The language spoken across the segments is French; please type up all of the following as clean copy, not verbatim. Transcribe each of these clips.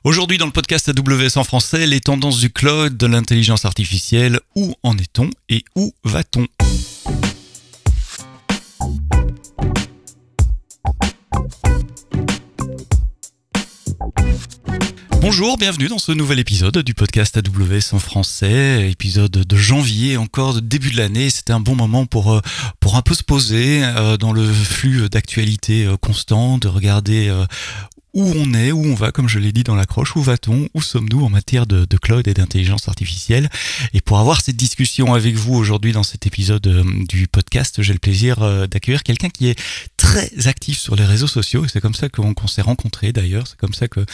Aujourd'hui dans le podcast AWS en français, les tendances du cloud, de l'intelligence artificielle, où en est-on et où va-t-on ? Bonjour, bienvenue dans ce nouvel épisode du podcast AWS en français, épisode de janvier, encore de début de l'année. C'était un bon moment pour un peu se poser dans le flux d'actualité constant, de regarder où on est, où on va, comme je l'ai dit dans l'accroche, où va-t-on, où sommes-nous en matière de cloud et d'intelligence artificielle. Et pour avoir cette discussion avec vous aujourd'hui dans cet épisode du podcast, j'ai le plaisir d'accueillir quelqu'un qui est très actif sur les réseaux sociaux, et c'est comme ça qu'on s'est rencontrés d'ailleurs, c'est comme ça que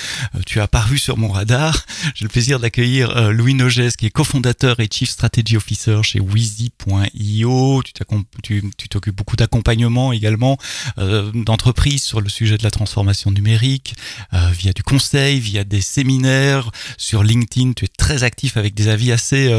tu as apparu sur mon radar. J'ai le plaisir d'accueillir Louis Nogès, qui est cofondateur et Chief Strategy Officer chez Wheezy.io. Tu t'occupes beaucoup d'accompagnement également d'entreprises sur le sujet de la transformation numérique, via du conseil, via des séminaires. Sur LinkedIn, tu es très actif avec des avis assez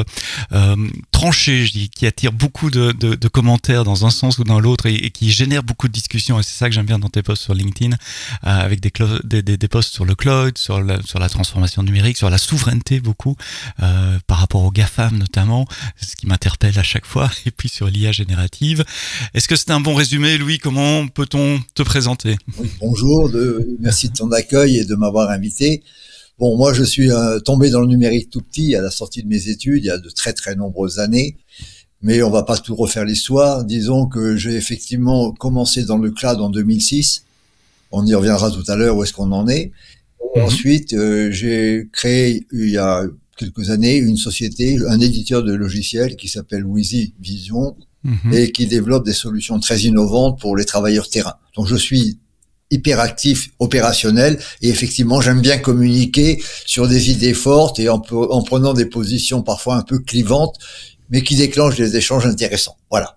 tranchés, je dis, qui attirent beaucoup de commentaires dans un sens ou dans l'autre et qui génèrent beaucoup de discussions. Et c'est ça que j'aime bien dans tes posts sur LinkedIn, avec des posts sur le cloud, sur la transformation numérique, sur la souveraineté beaucoup, par rapport aux GAFAM notamment, ce qui m'interpelle à chaque fois, et puis sur l'IA générative. Est-ce que c'est un bon résumé, Louis? Comment peut-on te présenter? Oui, bonjour, merci de ton accueil et de m'avoir invité. Bon, moi je suis tombé dans le numérique tout petit à la sortie de mes études, il y a de très très nombreuses années. Mais on va pas tout refaire l'histoire. Disons que j'ai effectivement commencé dans le cloud en 2006. On y reviendra tout à l'heure où est-ce qu'on en est. Ensuite, j'ai créé, il y a quelques années, une société, un éditeur de logiciels qui s'appelle Wheezy Vision et qui développe des solutions très innovantes pour les travailleurs terrain. Donc, je suis hyperactif, opérationnel, et effectivement, j'aime bien communiquer sur des idées fortes et en prenant des positions parfois un peu clivantes, mais qui déclenche des échanges intéressants. Voilà.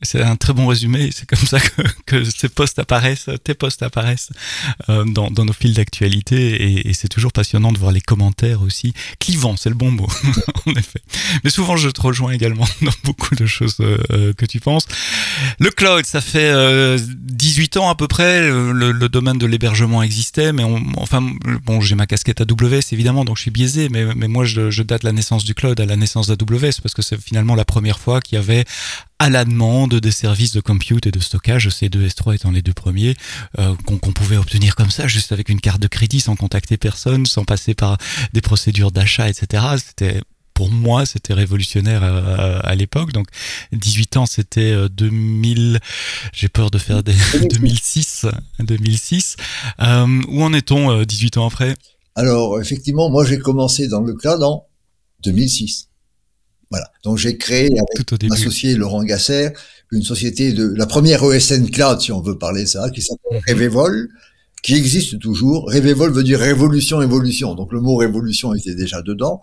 C'est un très bon résumé, c'est comme ça que tes posts apparaissent dans nos fils d'actualité, et c'est toujours passionnant de voir les commentaires aussi. Clivant, c'est le bon mot, en effet. Mais souvent, je te rejoins également dans beaucoup de choses que tu penses. Le cloud, ça fait 18 ans à peu près, le domaine de l'hébergement existait, mais j'ai ma casquette AWS évidemment, donc je suis biaisé, mais moi je date la naissance du cloud à la naissance d'AWS, parce que c'est finalement la première fois qu'il y avait à la demande des services de compute et de stockage, C2, S3 étant les deux premiers, qu'on pouvait obtenir comme ça, juste avec une carte de crédit, sans contacter personne, sans passer par des procédures d'achat, etc. Pour moi, c'était révolutionnaire à l'époque. Donc, 18 ans, c'était 2000, j'ai peur de faire 2006. Où en est-on 18 ans après? Alors, effectivement, moi, j'ai commencé dans le cloud en 2006. Voilà. Donc, j'ai créé avec mon associé Laurent Gasser une société la première ESN Cloud, si on veut parler de ça, qui s'appelle Revevol, qui existe toujours. Revevol veut dire révolution, évolution. Donc, le mot révolution était déjà dedans.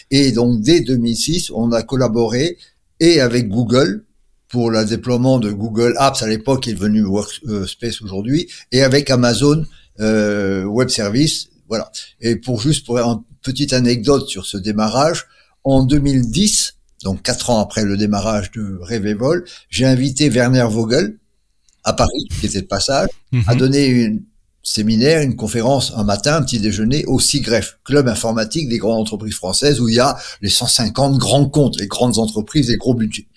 Et donc, dès 2006, on a collaboré et avec Google pour le déploiement de Google Apps à l'époque, qui est devenu Workspace aujourd'hui, et avec Amazon Web Services. Voilà. Et pour une petite anecdote sur ce démarrage, en 2010, donc 4 ans après le démarrage de Revevol, j'ai invité Werner Vogel à Paris, qui était de passage, à donner un séminaire, une conférence un matin, un petit déjeuner au CIGREF, club informatique des grandes entreprises françaises, où il y a les 150 grands comptes, les grandes entreprises, les gros budgets.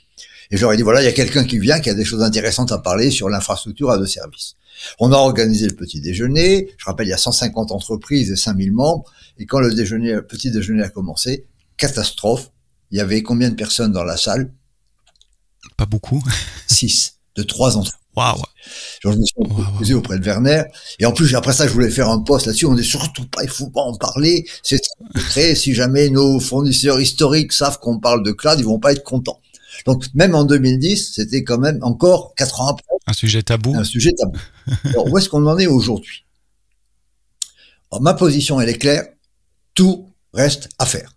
Et je leur ai dit, voilà, il y a quelqu'un qui vient, qui a des choses intéressantes à parler sur l'infrastructure à deux services. On a organisé le petit déjeuner. Je rappelle, il y a 150 entreprises et 5000 membres. Et quand le petit déjeuner a commencé, catastrophe. Il y avait combien de personnes dans la salle? Pas beaucoup. 6, de 3 entreprises. Waouh. Je me suis posé auprès de Werner. Et en plus, après ça, je voulais faire un post là-dessus. On dit surtout pas, il faut pas en parler. C'est très, si jamais nos fournisseurs historiques savent qu'on parle de cloud, ils vont pas être contents. Donc, même en 2010, c'était quand même encore 4 ans après. Un sujet tabou. Alors, où est-ce qu'on en est aujourd'hui? Alors, ma position, elle est claire. Tout reste à faire.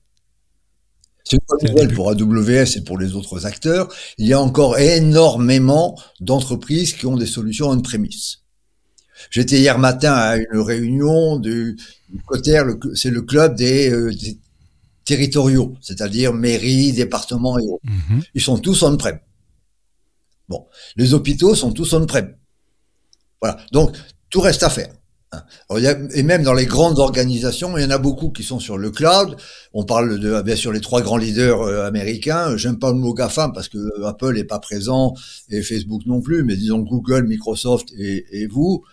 C'est une bonne nouvelle pour AWS et pour les autres acteurs. Il y a encore énormément d'entreprises qui ont des solutions on-premise. J'étais hier matin à une réunion du COTER, c'est le club des territoriaux, c'est-à-dire mairies, départements et autres. Ils sont tous on-prem. Bon, les hôpitaux sont tous on-prem. Voilà, donc tout reste à faire. Alors, et même dans les grandes organisations, il y en a beaucoup qui sont sur le cloud. On parle de, bien sûr, les 3 grands leaders américains. J'aime pas le mot GAFAM parce que Apple est pas présent et Facebook non plus, mais disons Google, Microsoft et vous.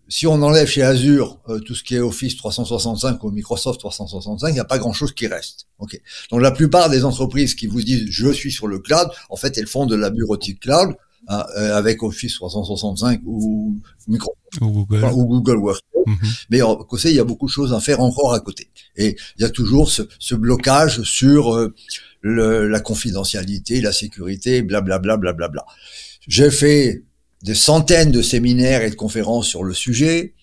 Si on enlève chez Azure tout ce qui est Office 365 ou Microsoft 365, il n'y a pas grand-chose qui reste. Okay. Donc la plupart des entreprises qui vous disent je suis sur le cloud, en fait, elles font de la bureautique cloud. Avec Office 365 ou Microsoft ou Google Workspace. Mais à côté, il y a beaucoup de choses à faire encore à côté. Et il y a toujours ce blocage sur la confidentialité, la sécurité, blablabla, blablabla. J'ai fait des centaines de séminaires et de conférences sur le sujet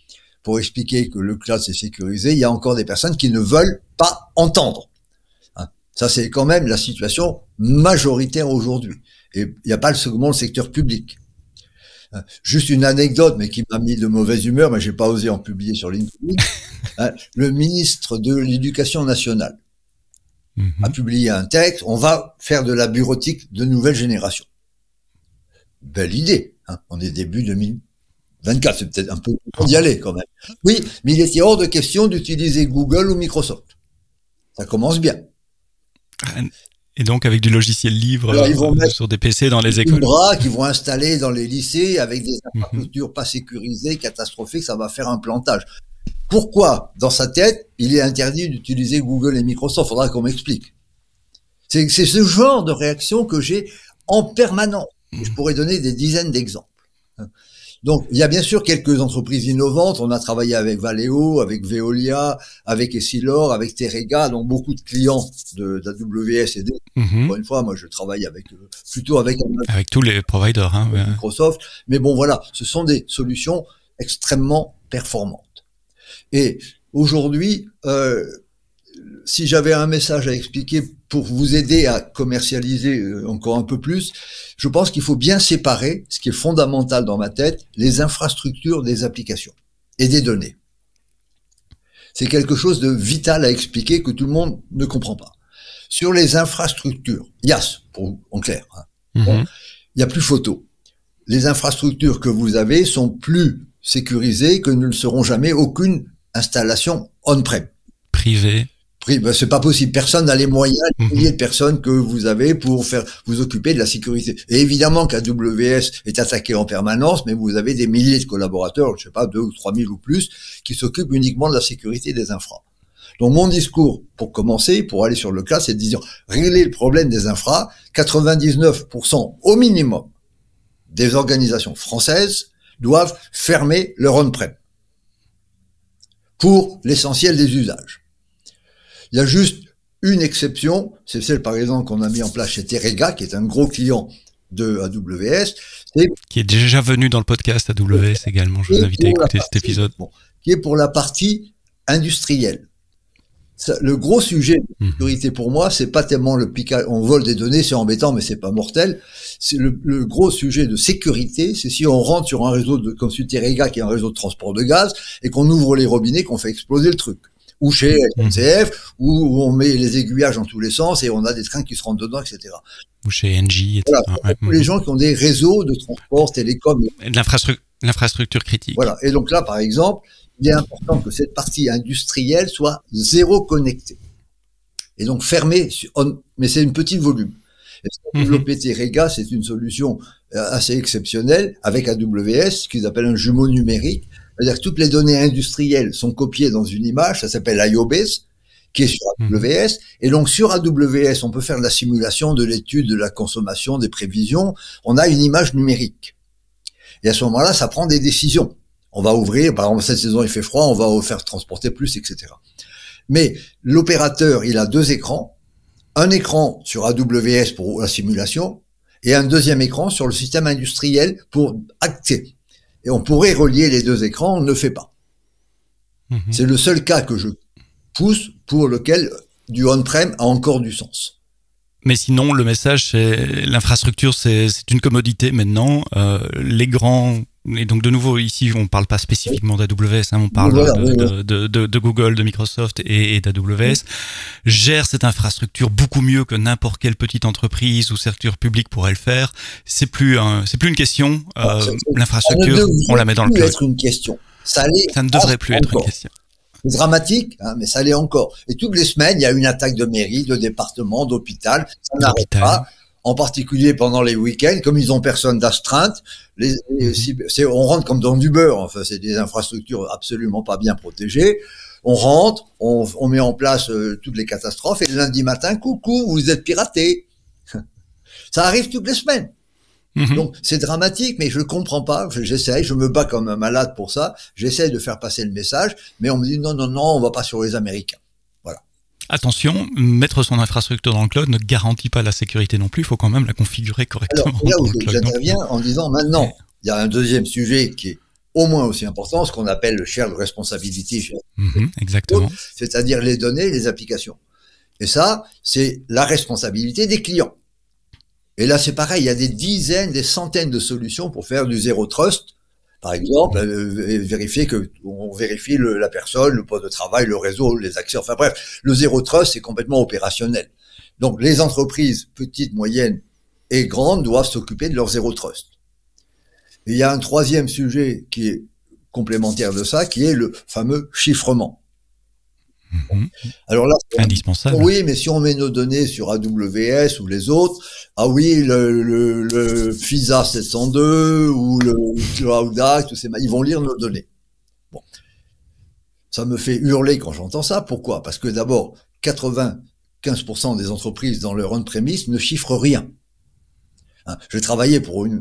pour expliquer que le cloud c'est sécurisé. Il y a encore des personnes qui ne veulent pas entendre. Ça, c'est quand même la situation majoritaire aujourd'hui. Et il n'y a pas le secteur public. Juste une anecdote, mais qui m'a mis de mauvaise humeur, mais j'ai pas osé en publier sur LinkedIn. Le ministre de l'Éducation nationale a publié un texte. On va faire de la bureautique de nouvelle génération. Belle idée. On est début 2024, c'est peut-être un peu d'y aller quand même. Oui, mais il était hors de question d'utiliser Google ou Microsoft. Ça commence bien. Et donc avec du logiciel libre sur des PC dans les écoles. Qui vont installer dans les lycées avec des infrastructures pas sécurisées, catastrophiques, ça va faire un plantage. Pourquoi, dans sa tête, il est interdit d'utiliser Google et Microsoft? Faudra qu'on m'explique. C'est ce genre de réaction que j'ai en permanence. Je pourrais donner des dizaines d'exemples. Donc, il y a bien sûr quelques entreprises innovantes. On a travaillé avec Valeo, avec Veolia, avec Essilor, avec Terega, donc beaucoup de clients d'AWS et d'autres. Encore une fois, moi, je travaille plutôt avec tous les providers, Microsoft. Mais bon, voilà, ce sont des solutions extrêmement performantes. Et aujourd'hui, si j'avais un message à expliquer pour vous aider à commercialiser encore un peu plus, je pense qu'il faut bien séparer, ce qui est fondamental dans ma tête, les infrastructures des applications et des données. C'est quelque chose de vital à expliquer que tout le monde ne comprend pas. Sur les infrastructures, IaaS, en clair, bon, il n'y a plus photo. Les infrastructures que vous avez sont plus sécurisées que ne le seront jamais aucune installation on-prem. Privée. Ben, c'est pas possible. Personne n'a les moyens, les milliers de personnes que vous avez pour vous occuper de la sécurité. Et évidemment qu'AWS est attaqué en permanence, mais vous avez des milliers de collaborateurs, je sais pas, 2 ou 3 000 ou plus, qui s'occupent uniquement de la sécurité des infras. Donc mon discours, pour commencer, pour aller sur le cas, c'est de dire, régler le problème des infras, 99% au minimum des organisations françaises doivent fermer leur on-prem. Pour l'essentiel des usages. Il y a juste une exception, c'est celle par exemple qu'on a mis en place chez Terega, qui est un gros client de AWS. Qui est déjà venu dans le podcast AWS également, je vous invite à écouter cet épisode. Qui est pour la partie industrielle. Le gros sujet de sécurité pour moi, c'est pas tellement le piquage, on vole des données, c'est embêtant, mais c'est pas mortel. C'est le gros sujet de sécurité, c'est si on rentre sur un réseau comme celui de Terega, qui est un réseau de transport de gaz, et qu'on ouvre les robinets, qu'on fait exploser le truc. Ou chez SNCF, où on met les aiguillages dans tous les sens et on a des trains qui se rentrent dedans, etc. Ou chez Engie, etc. Voilà, tous les gens qui ont des réseaux de transport, télécom. Et de l'infrastructure critique. Voilà. Et donc là, par exemple, il est important que cette partie industrielle soit zéro connectée. Et donc fermée, mais c'est une petite volume. Et développer Terega, c'est une solution assez exceptionnelle avec AWS, ce qu'ils appellent un jumeau numérique. C'est-à-dire que toutes les données industrielles sont copiées dans une image, ça s'appelle IOBase, qui est sur AWS. Et donc sur AWS, on peut faire de la simulation, de l'étude, de la consommation, des prévisions. On a une image numérique. Et à ce moment-là, ça prend des décisions. On va ouvrir, par exemple, cette saison il fait froid, on va faire transporter plus, etc. Mais l'opérateur, il a 2 écrans. Un écran sur AWS pour la simulation et un deuxième écran sur le système industriel pour acter. Et on pourrait relier les 2 écrans, on ne le fait pas. C'est le seul cas que je pousse pour lequel du on-prem a encore du sens. Mais sinon, le message, c'est l'infrastructure, c'est une commodité maintenant. Les grands Et donc de nouveau ici on parle pas spécifiquement d'AWS, hein, on parle de Google, de Microsoft et d'AWS, gère cette infrastructure beaucoup mieux que n'importe quelle petite entreprise ou secteur public pourrait le faire. C'est plus une question. L'infrastructure, on la met dans le cloud. Être une question. Ça ne devrait plus être une question. C'est dramatique, hein, mais ça l'est encore. Et toutes les semaines, il y a une attaque de mairie, de département, d'hôpital. Ça n'arrête pas. En particulier pendant les week-ends, comme ils ont personne d'astreinte, on rentre comme dans du beurre. Enfin, c'est des infrastructures absolument pas bien protégées. On rentre, on met en place toutes les catastrophes, et le lundi matin, coucou, vous êtes piratés. Ça arrive toutes les semaines. Donc c'est dramatique, mais je comprends pas. J'essaye, je me bats comme un malade pour ça. J'essaye de faire passer le message, mais on me dit non, on va pas sur les Américains. Voilà. Attention, mettre son infrastructure dans le cloud ne garantit pas la sécurité non plus. Il faut quand même la configurer correctement. Alors là où j'interviens en disant maintenant, il y a un deuxième sujet qui est au moins aussi important, ce qu'on appelle le shared responsibility. Exactement. C'est-à-dire les données, les applications. Et ça, c'est la responsabilité des clients. Et là, c'est pareil, il y a des dizaines, des centaines de solutions pour faire du zéro trust. Par exemple, on vérifie la personne, le poste de travail, le réseau, les accès. Enfin bref, le zéro trust, c'est complètement opérationnel. Donc, les entreprises petites, moyennes et grandes doivent s'occuper de leur zéro trust. Et il y a un troisième sujet qui est complémentaire de ça, qui est le fameux chiffrement. Alors là, indispensable. Oui, mais si on met nos données sur AWS ou les autres, ah oui, le FISA 702 ou le Cloud Act, ils vont lire nos données. Bon. Ça me fait hurler quand j'entends ça. Pourquoi? Parce que d'abord, 95% des entreprises dans leur on-premise ne chiffrent rien. Hein,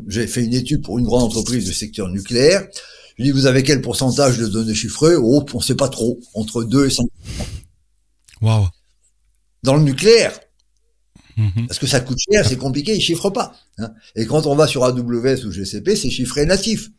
j'ai fait une étude pour une grande entreprise du secteur nucléaire. Je dis, vous avez quel pourcentage de données chiffrées? Oh, on sait pas trop. Entre 2 et 5%. Waouh. Dans le nucléaire. Parce que ça coûte cher, c'est compliqué, ils chiffrent pas. Hein. Et quand on va sur AWS ou GCP, c'est chiffré natif.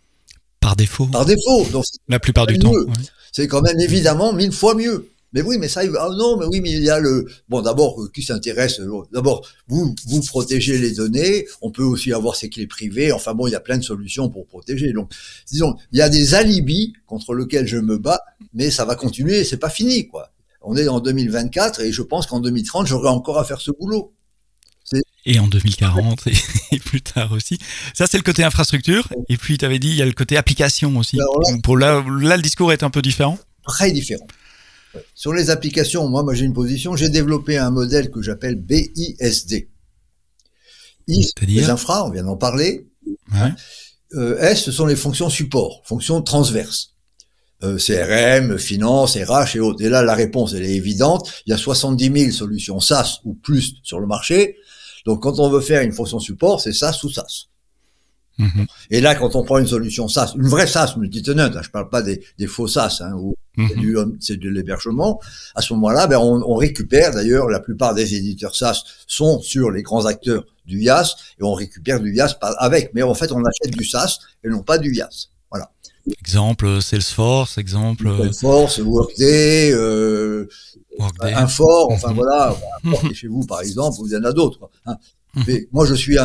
Par défaut. Par défaut. Donc, la plupart du temps. Ouais. C'est quand même évidemment 1000 fois mieux. Mais oui, mais ça, non, mais oui, mais il y a bon, d'abord, qui s'intéresse, d'abord, vous protégez les données, on peut aussi avoir ses clés privées, enfin bon, il y a plein de solutions pour protéger. Donc, disons, il y a des alibis contre lesquels je me bats, mais ça va continuer, c'est pas fini, quoi. On est en 2024 et je pense qu'en 2030, j'aurai encore à faire ce boulot. Et en 2040 et plus tard aussi. Ça, c'est le côté infrastructure. Et puis, tu avais dit, il y a le côté application aussi. Là, le discours est un peu différent. Très différent. Sur les applications, moi j'ai une position, j'ai développé un modèle que j'appelle BISD. I, les infra, on vient d'en parler. Ouais. S, ce sont les fonctions support, fonctions transverses. CRM, finance, RH et autres. Et là, la réponse, elle est évidente. Il y a 70 000 solutions SaaS ou plus sur le marché. Donc, quand on veut faire une fonction support, c'est SaaS ou SaaS. Et là, quand on prend une solution SaaS, une vraie SaaS multi-tenant, je parle pas des faux SaaS, hein, où c'est de l'hébergement, à ce moment-là, on récupère, d'ailleurs, la plupart des éditeurs SaaS sont sur les grands acteurs du IaaS, et on récupère du IaaS avec, mais en fait, on achète du SaaS et non pas du IaaS. Voilà. Exemple Salesforce, Workday, Infor, enfin voilà, chez vous, par exemple, il y en a d'autres, hein. Mais moi, je suis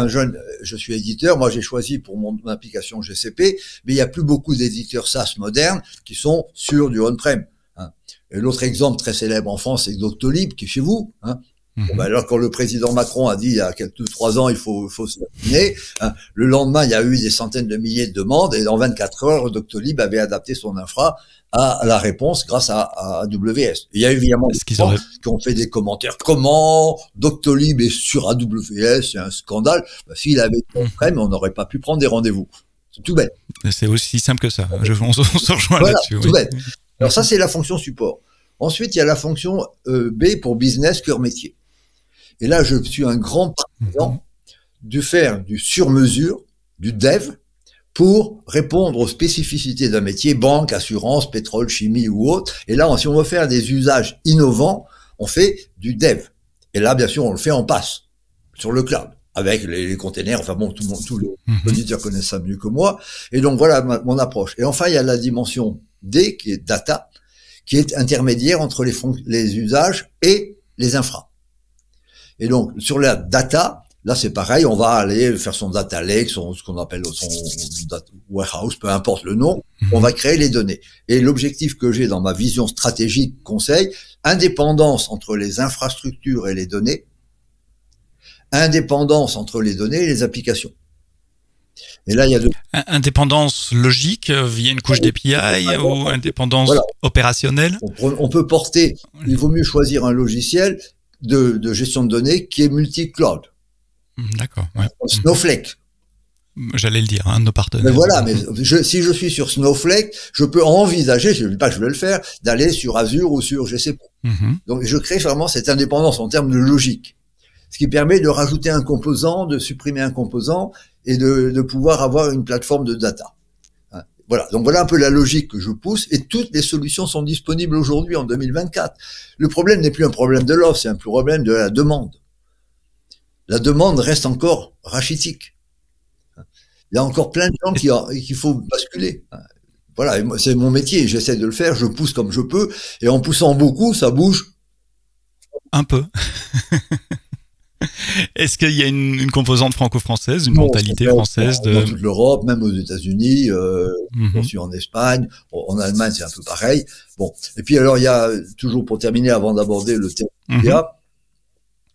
éditeur. Moi, j'ai choisi pour mon application GCP, mais il y a plus beaucoup d'éditeurs SaaS modernes qui sont sur du on-prem. Hein. Et l'autre exemple très célèbre en France, c'est Doctolib, qui est chez vous. Hein. Bon, alors, quand le président Macron a dit il y a 3 ans, il faut se vacciner, hein, le lendemain, il y a eu des centaines de milliers de demandes, et dans 24 heures, Doctolib avait adapté son infra à la réponse grâce à AWS. Il y a évidemment des gens qui ont fait des commentaires. Comment Doctolib est sur AWS, c'est un scandale. S'il avait été on-prem, on n'aurait pas pu prendre des rendez-vous. C'est tout bête. C'est aussi simple que ça. On se rejoint là-dessus. Tout bête. Alors ça, c'est la fonction support. Ensuite, il y a la fonction B pour business, cœur métier. Et là, je suis un grand partisan de faire du sur-mesure, du dev, pour répondre aux spécificités d'un métier, banque, assurance, pétrole, chimie ou autre. Et là, si on veut faire des usages innovants, on fait du dev. Et là, bien sûr, on le fait en PaaS, sur le cloud, avec les containers. Enfin bon, tous les auditeurs connaissent ça mieux que moi. Et donc, voilà mon approche. Et enfin, il y a la dimension D, qui est data, qui est intermédiaire entre les usages et les infras. Et donc, sur la data, Là, c'est pareil, on va aller faire son data lake, ce qu'on appelle son data warehouse, peu importe le nom, on va créer les données. Et l'objectif que j'ai dans ma vision stratégique conseil, indépendance entre les infrastructures et les données, indépendance entre les données et les applications. Et là, il y a indépendance logique via une couche d'API ou indépendance opérationnelle. On peut porter, il vaut mieux choisir un logiciel de gestion de données qui est multi-cloud. D'accord. Ouais. Snowflake. J'allais le dire, un de nos partenaires. Mais voilà, mais si je suis sur Snowflake, je peux envisager, je ne dis pas que je vais le faire, d'aller sur Azure ou sur GCP. Donc je crée vraiment cette indépendance en termes de logique. Ce qui permet de rajouter un composant, de supprimer un composant et de pouvoir avoir une plateforme de data. Voilà. Donc voilà un peu la logique que je pousse et toutes les solutions sont disponibles aujourd'hui en 2024. Le problème n'est plus un problème de l'offre, c'est un problème de la demande. La demande reste encore rachitique. Il y a encore plein de gens qu'il faut basculer. Voilà, c'est mon métier, j'essaie de le faire, je pousse comme je peux, et en poussant beaucoup, ça bouge. Un peu. Est-ce qu'il y a une composante franco-française, une mentalité française dans toute l'Europe, même aux États-Unis, je suis en Espagne, en Allemagne c'est un peu pareil. Bon, et puis alors il y a toujours pour terminer avant d'aborder le thème,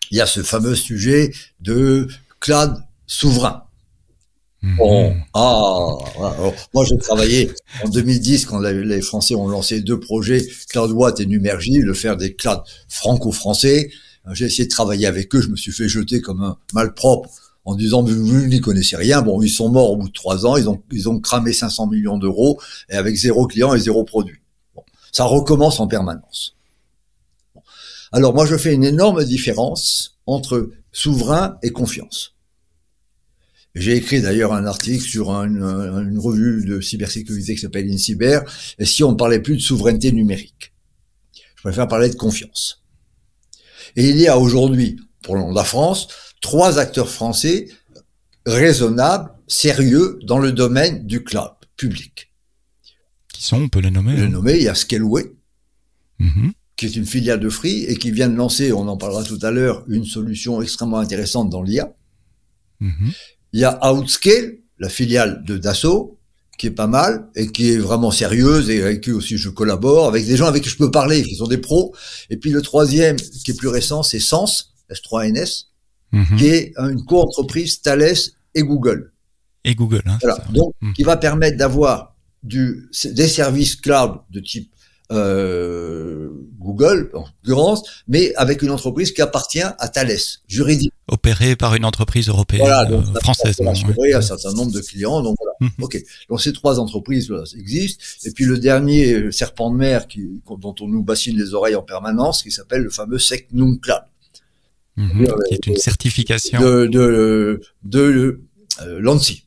il y a ce fameux sujet de cloud souverain. Alors, moi j'ai travaillé en 2010 quand les Français ont lancé 2 projets, CloudWatt et Numergy, de faire des clouds franco-français. J'ai essayé de travailler avec eux, je me suis fait jeter comme un malpropre en disant vous n'y connaissez rien. Bon, ils sont morts au bout de 3 ans, ils ont cramé 500 millions d'euros et avec 0 client et 0 produit. Bon, ça recommence en permanence. Bon. Alors moi je fais une énorme différence entre souverain et confiance. J'ai écrit d'ailleurs un article sur une revue de cybersécurité qui s'appelle InCyber, et si on ne parlait plus de souveraineté numérique, je préfère parler de confiance. Et il y a aujourd'hui, pour la France, 3 acteurs français raisonnables, sérieux, dans le domaine du cloud public. Qui sont, on peut les nommer. Il y a Scaleway, qui est une filiale de Free, et qui vient de lancer, on en parlera tout à l'heure, une solution extrêmement intéressante dans l'IA. Il y a Outscale, la filiale de Dassault, qui est pas mal et qui est vraiment sérieuse et avec qui aussi je collabore, avec des gens avec qui je peux parler, qui sont des pros. Et puis le troisième, qui est plus récent, c'est Sens, S3NS, qui est une co-entreprise Thales et Google. Et Google, hein, voilà. Donc, qui va permettre d'avoir des services cloud de type Google, en l'occurrence, mais avec une entreprise qui appartient à Thales, juridique. Opéré par une entreprise européenne, voilà, donc, française. Oui, un certain nombre de clients, donc voilà. Ok. Donc ces 3 entreprises voilà, existent. Et puis le dernier serpent de mer dont on nous bassine les oreilles en permanence, qui s'appelle le fameux SecNum Cloud. Qui est une certification de l'ANSSI.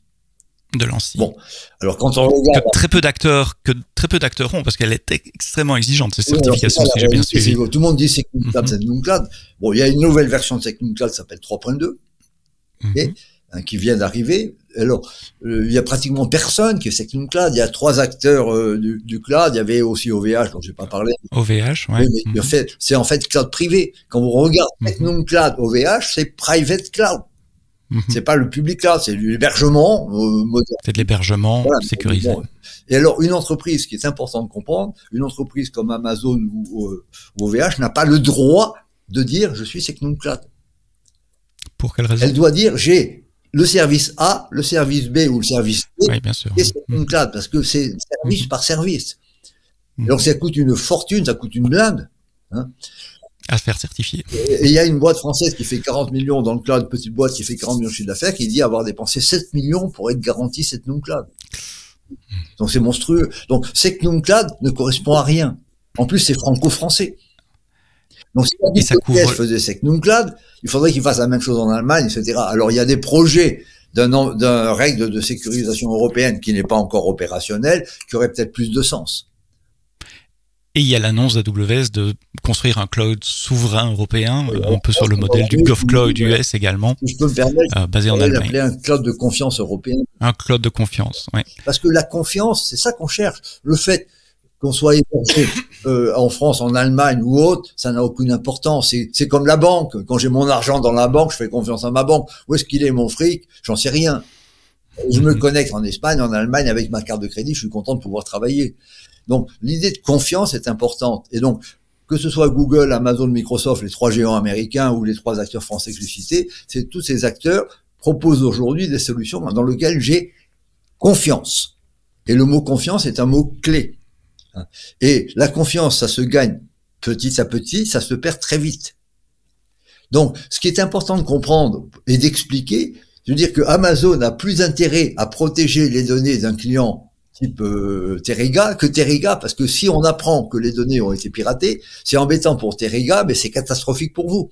De l'ANSSI. Bon, alors quand on regarde... Que très peu d'acteurs ont, parce qu'elle est extrêmement exigeante, cette certification, si j'ai bien suivi. Tout le monde dit SecNum Cloud, SecNum Cloud. Bon, il y a une nouvelle version de SecNum Cloud qui s'appelle 3.2, qui vient d'arriver. Alors, il y a pratiquement personne qui est SecNum Cloud. Il y a 3 acteurs du cloud. Il y avait aussi OVH, dont j'ai pas parlé. OVH, ouais. Oui, mais c'est en fait cloud privé. Quand vous regardez SecNum Cloud, OVH, c'est private cloud. C'est pas le public cloud, c'est l'hébergement moderne. C'est de l'hébergement sécurisé. Bon. Et alors, une entreprise qui est importante de comprendre, une entreprise comme Amazon ou OVH n'a pas le droit de dire je suis SecNum Cloud. Pour quelle raison? Elle doit dire j'ai le service A, le service B ou le service C, et SecNum Cloud, parce que c'est service par service. Donc ça coûte une fortune, ça coûte une blinde. Hein. À faire certifier. Et il y a une boîte française qui fait 40 millions dans le cloud, une petite boîte qui fait 40 millions de chiffre d'affaires, qui dit avoir dépensé 7 millions pour être garanti SecNum Cloud. Donc c'est monstrueux. Donc SecNum Cloud ne correspond à rien. En plus, c'est franco-français. Donc si la faisait SecNum Cloud, il faudrait qu'il fasse la même chose en Allemagne, etc. Alors il y a des projets d'un règle de sécurisation européenne qui n'est pas encore opérationnel, qui aurait peut-être plus de sens. Et il y a l'annonce d'AWS de construire un cloud souverain européen, un peu sur le modèle du GovCloud US également, si je peux me permettre, basé en Allemagne. L'appeler un cloud de confiance européen. Un cloud de confiance, oui. Parce que la confiance, c'est ça qu'on cherche. Le fait qu'on soit hébergé en France, en Allemagne ou autre, ça n'a aucune importance. C'est comme la banque. Quand j'ai mon argent dans la banque, je fais confiance à ma banque. Où est-ce qu'il est mon fric? J'en sais rien. Je me connecte en Espagne, en Allemagne avec ma carte de crédit. Je suis content de pouvoir travailler. Donc l'idée de confiance est importante. Et donc que ce soit Google, Amazon, Microsoft, les 3 géants américains ou les 3 acteurs français que j'ai cités, tous ces acteurs proposent aujourd'hui des solutions dans lesquelles j'ai confiance. Et le mot confiance est un mot clé. Et la confiance, ça se gagne petit à petit, ça se perd très vite. Donc, ce qui est important de comprendre et d'expliquer, je veux dire que Amazon a plus intérêt à protéger les données d'un client type Terega que Terega, parce que si on apprend que les données ont été piratées, c'est embêtant pour Terega, mais c'est catastrophique pour vous.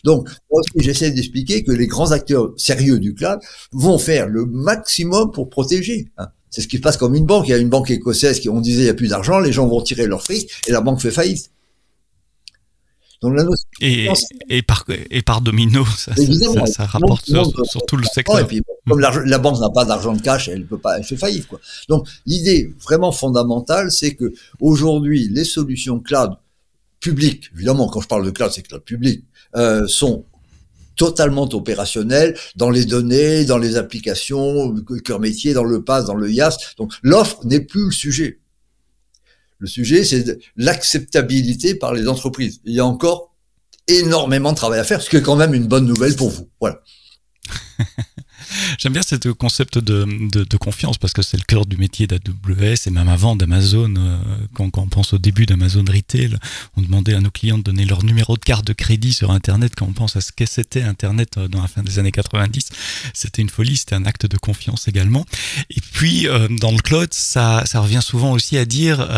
Donc, moi aussi, j'essaie d'expliquer que les grands acteurs sérieux du cloud vont faire le maximum pour protéger. C'est ce qui se passe comme une banque. Il y a une banque écossaise qui, on disait, il n'y a plus d'argent, les gens vont tirer leur fric et la banque fait faillite. Donc, la notion et par domino, ça rapporte sur tout le secteur. Et puis, comme la banque n'a pas d'argent de cash, elle fait faillite, quoi. Donc, l'idée vraiment fondamentale, c'est que aujourd'hui, les solutions cloud publiques, évidemment, quand je parle de cloud, c'est cloud public, sont totalement opérationnelles dans les données, dans les applications, le cœur métier, dans le PaaS, dans le IaaS. Donc, l'offre n'est plus le sujet. Le sujet, c'est l'acceptabilité par les entreprises. Il y a encore énormément de travail à faire, ce qui est quand même une bonne nouvelle pour vous. Voilà. J'aime bien ce concept de confiance parce que c'est le cœur du métier d'AWS et même avant d'Amazon. Quand on pense au début d'Amazon Retail, on demandait à nos clients de donner leur numéro de carte de crédit sur Internet. Quand on pense à ce qu'est c'était Internet dans la fin des années 90, c'était une folie, c'était un acte de confiance également. Et puis dans le cloud, ça revient souvent aussi à dire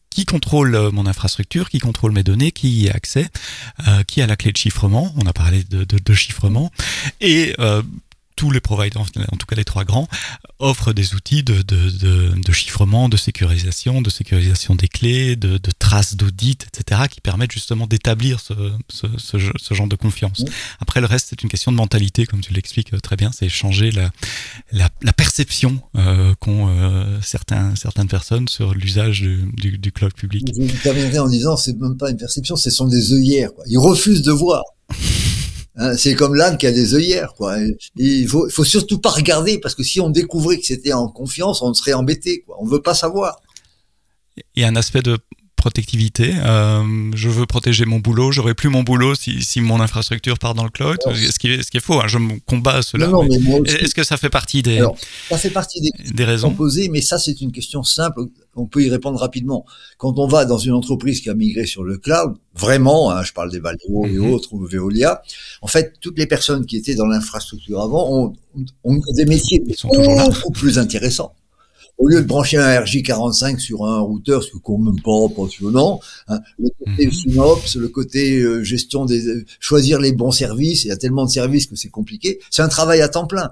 qui contrôle mon infrastructure, qui contrôle mes données, qui y a accès, qui a la clé de chiffrement. On a parlé de chiffrement et tous les providers, en tout cas les 3 grands, offrent des outils de chiffrement, de sécurisation des clés, de traces d'audit, etc., qui permettent justement d'établir ce genre de confiance. Après, le reste, c'est une question de mentalité, comme tu l'expliques très bien, c'est changer la perception qu'ont certaines personnes sur l'usage du cloud public. Je terminerai en disant, c'est même pas une perception, ce sont des œillères, quoi. Ils refusent de voir. C'est comme l'âne qui a des œillères, quoi. Il faut surtout pas regarder, parce que si on découvrait que c'était en confiance, on serait embêté, quoi. On veut pas savoir. Il y a un aspect de protectivité. Je veux protéger mon boulot. J'aurai plus mon boulot si mon infrastructure part dans le cloud. Ce qui est faux. Hein. Je me combats cela. Non, mais moi aussi. Est-ce que ça fait partie des raisons posées, mais ça, c'est une question simple. On peut y répondre rapidement. Quand on va dans une entreprise qui a migré sur le cloud, vraiment, hein, je parle des Valeo et autres, ou Veolia, en fait, toutes les personnes qui étaient dans l'infrastructure avant ont des métiers beaucoup plus intéressants. Au lieu de brancher un RJ45 sur un routeur, ce qui est même pas passionnant, hein, le côté FinOps, le côté gestion choisir les bons services, il y a tellement de services que c'est compliqué, c'est un travail à temps plein.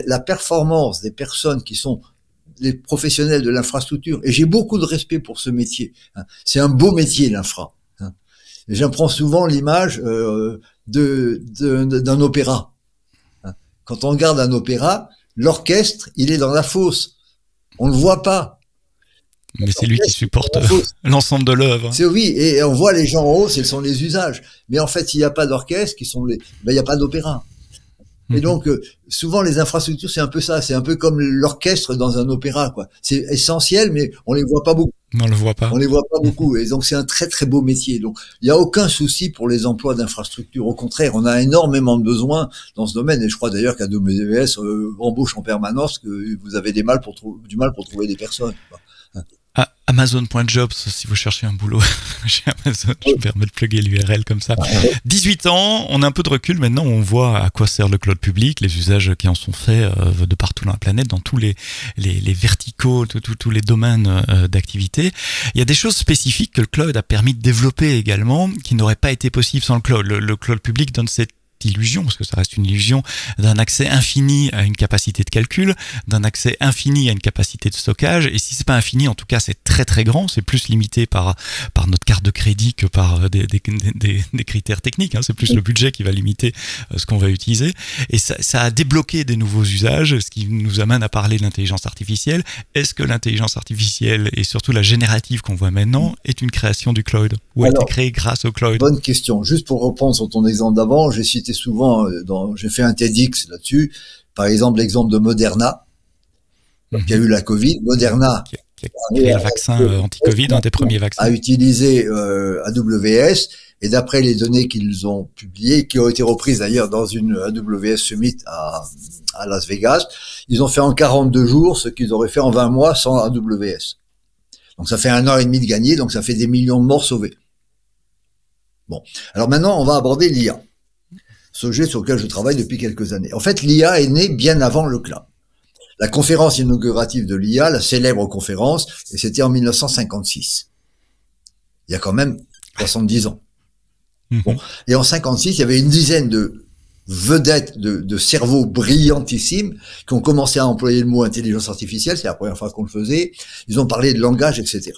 La performance des personnes qui sont les professionnels de l'infrastructure, et j'ai beaucoup de respect pour ce métier, hein, c'est un beau métier l'infra. Hein. J'apprends souvent l'image d'un opéra. Hein. Quand on regarde un opéra, l'orchestre, il est dans la fosse. On le voit pas. Mais c'est lui qui supporte l'ensemble de l'œuvre. Oui, et on voit les gens en haut, ce sont les usages. Mais en fait, s'il n'y a pas d'orchestre, il n'y a pas d'opéra. Et donc, souvent, les infrastructures, c'est un peu ça. C'est un peu comme l'orchestre dans un opéra, quoi. C'est essentiel, mais on les voit pas beaucoup. On le voit pas. On les voit pas beaucoup. Et donc, c'est un très, très beau métier. Donc, il n'y a aucun souci pour les emplois d'infrastructure. Au contraire, on a énormément de besoins dans ce domaine. Et je crois d'ailleurs qu'AWS embauche en permanence, que vous avez du mal pour trouver des personnes, quoi. Amazon.jobs, si vous cherchez un boulot chez Amazon, je me permets de plugger l'URL comme ça. 18 ans, on a un peu de recul maintenant, on voit à quoi sert le cloud public, les usages qui en sont faits de partout dans la planète, dans tous les verticaux, tous les domaines d'activité. Il y a des choses spécifiques que le cloud a permis de développer également, qui n'auraient pas été possibles sans le cloud. Le cloud public donne cette cette illusion, parce que ça reste une illusion, d'un accès infini à une capacité de calcul, d'un accès infini à une capacité de stockage. Et si c'est pas infini, en tout cas, c'est très très grand. C'est plus limité par notre carte de crédit que par des critères techniques. Hein. C'est plus le budget qui va limiter ce qu'on va utiliser. Et ça a débloqué des nouveaux usages, ce qui nous amène à parler de l'intelligence artificielle. Est-ce que l'intelligence artificielle et surtout la générative qu'on voit maintenant est une création du cloud ou a été créée grâce au cloud? Bonne question. Juste pour reprendre sur ton exemple d'avant, j'ai cité souvent, j'ai fait un TEDx là-dessus, par exemple l'exemple de Moderna, qui a eu la Covid. Moderna qui a créé le vaccin anti-Covid, un des premiers vaccins. A utilisé AWS, et d'après les données qu'ils ont publiées, qui ont été reprises d'ailleurs dans une AWS Summit à Las Vegas, ils ont fait en 42 jours ce qu'ils auraient fait en 20 mois sans AWS. Donc ça fait 1 an et demi de gagné, donc ça fait des millions de morts sauvés. Bon, alors maintenant on va aborder l'IA, sujet sur lequel je travaille depuis quelques années. En fait, l'IA est née bien avant le cloud. La conférence inaugurative de l'IA, la célèbre conférence, et c'était en 1956. Il y a quand même 70 ans. Bon. Et en 56, il y avait une dizaine de vedettes de cerveaux brillantissimes qui ont commencé à employer le mot intelligence artificielle. C'est la première fois qu'on le faisait. Ils ont parlé de langage, etc.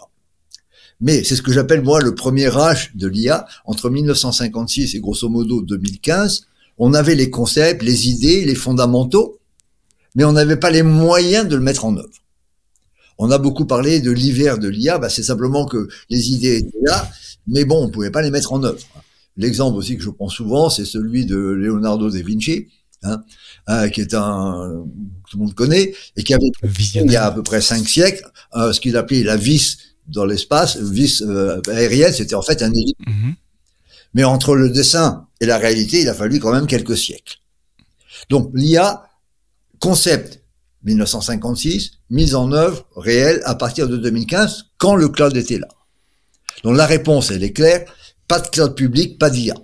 Mais c'est ce que j'appelle, moi, le premier âge de l'IA. Entre 1956 et grosso modo 2015, on avait les concepts, les idées, les fondamentaux, mais on n'avait pas les moyens de le mettre en œuvre. On a beaucoup parlé de l'hiver de l'IA, c'est simplement que les idées étaient là, mais bon, on pouvait pas les mettre en œuvre. L'exemple aussi que je prends souvent, c'est celui de Leonardo da Vinci, qui est un tout le monde connaît, et qui avait il y a à peu près 5 siècles, ce qu'il appelait la vis dans l'espace, vis aérienne, c'était en fait un hélice. Mais entre le dessin et la réalité, il a fallu quand même quelques siècles. Donc l'IA, concept 1956, mise en œuvre réelle à partir de 2015, quand le cloud était là. Donc la réponse, elle est claire, pas de cloud public, pas d'IA.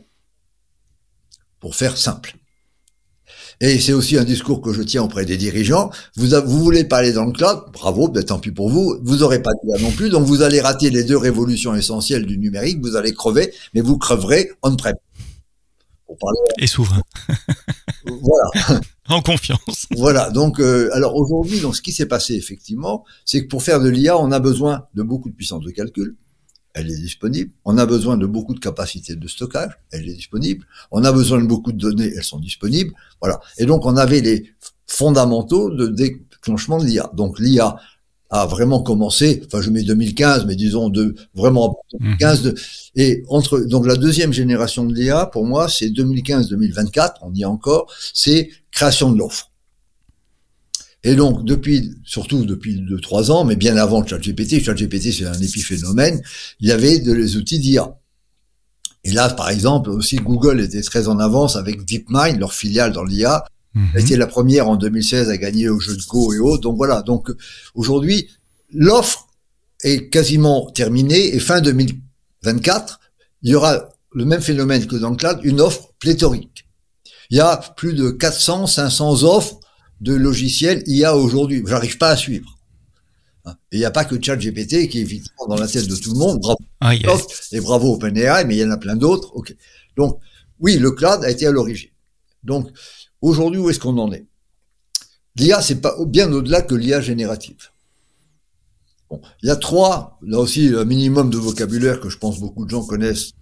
Pour faire simple. Et c'est aussi un discours que je tiens auprès des dirigeants. Vous voulez pas aller dans le cloud, bravo, tant pis pour vous, vous aurez pas d'IA non plus, donc vous allez rater les 2 révolutions essentielles du numérique, vous allez crever, mais vous creverez on-prem. Et souverain. Voilà. En confiance. Voilà. Donc, alors aujourd'hui, ce qui s'est passé effectivement, c'est que pour faire de l'IA, on a besoin de beaucoup de puissance de calcul. Elle est disponible. On a besoin de beaucoup de capacité de stockage. Elle est disponible. On a besoin de beaucoup de données. Elles sont disponibles. Voilà. Et donc, on avait les fondamentaux de déclenchement de l'IA. Donc, l'IA a vraiment commencé, enfin je mets 2015, mais disons vraiment 2015, et donc la deuxième génération de l'IA, pour moi, c'est 2015-2024, on y est encore, c'est création de l'offre. Et donc, surtout depuis 2-3 ans, mais bien avant ChatGPT c'est un épiphénomène, il y avait des outils d'IA. Et là, par exemple, aussi Google était très en avance avec DeepMind, leur filiale dans l'IA, a été la première en 2016 à gagner au jeu de Go et autres. Donc voilà. Donc aujourd'hui, l'offre est quasiment terminée et fin 2024, il y aura le même phénomène que dans le cloud, une offre pléthorique. Il y a plus de 400, 500 offres de logiciels IA aujourd'hui. J'arrive pas à suivre. Et il n'y a pas que ChatGPT qui est évidemment dans la tête de tout le monde. Bravo et bravo OpenAI, mais il y en a plein d'autres. Okay. Donc oui, le cloud a été à l'origine. Donc aujourd'hui, où est-ce qu'on en est? L'IA, c'est pas bien au-delà que l'IA générative. Bon, il y a 3, là aussi, un minimum de vocabulaire que je pense beaucoup de gens connaissent,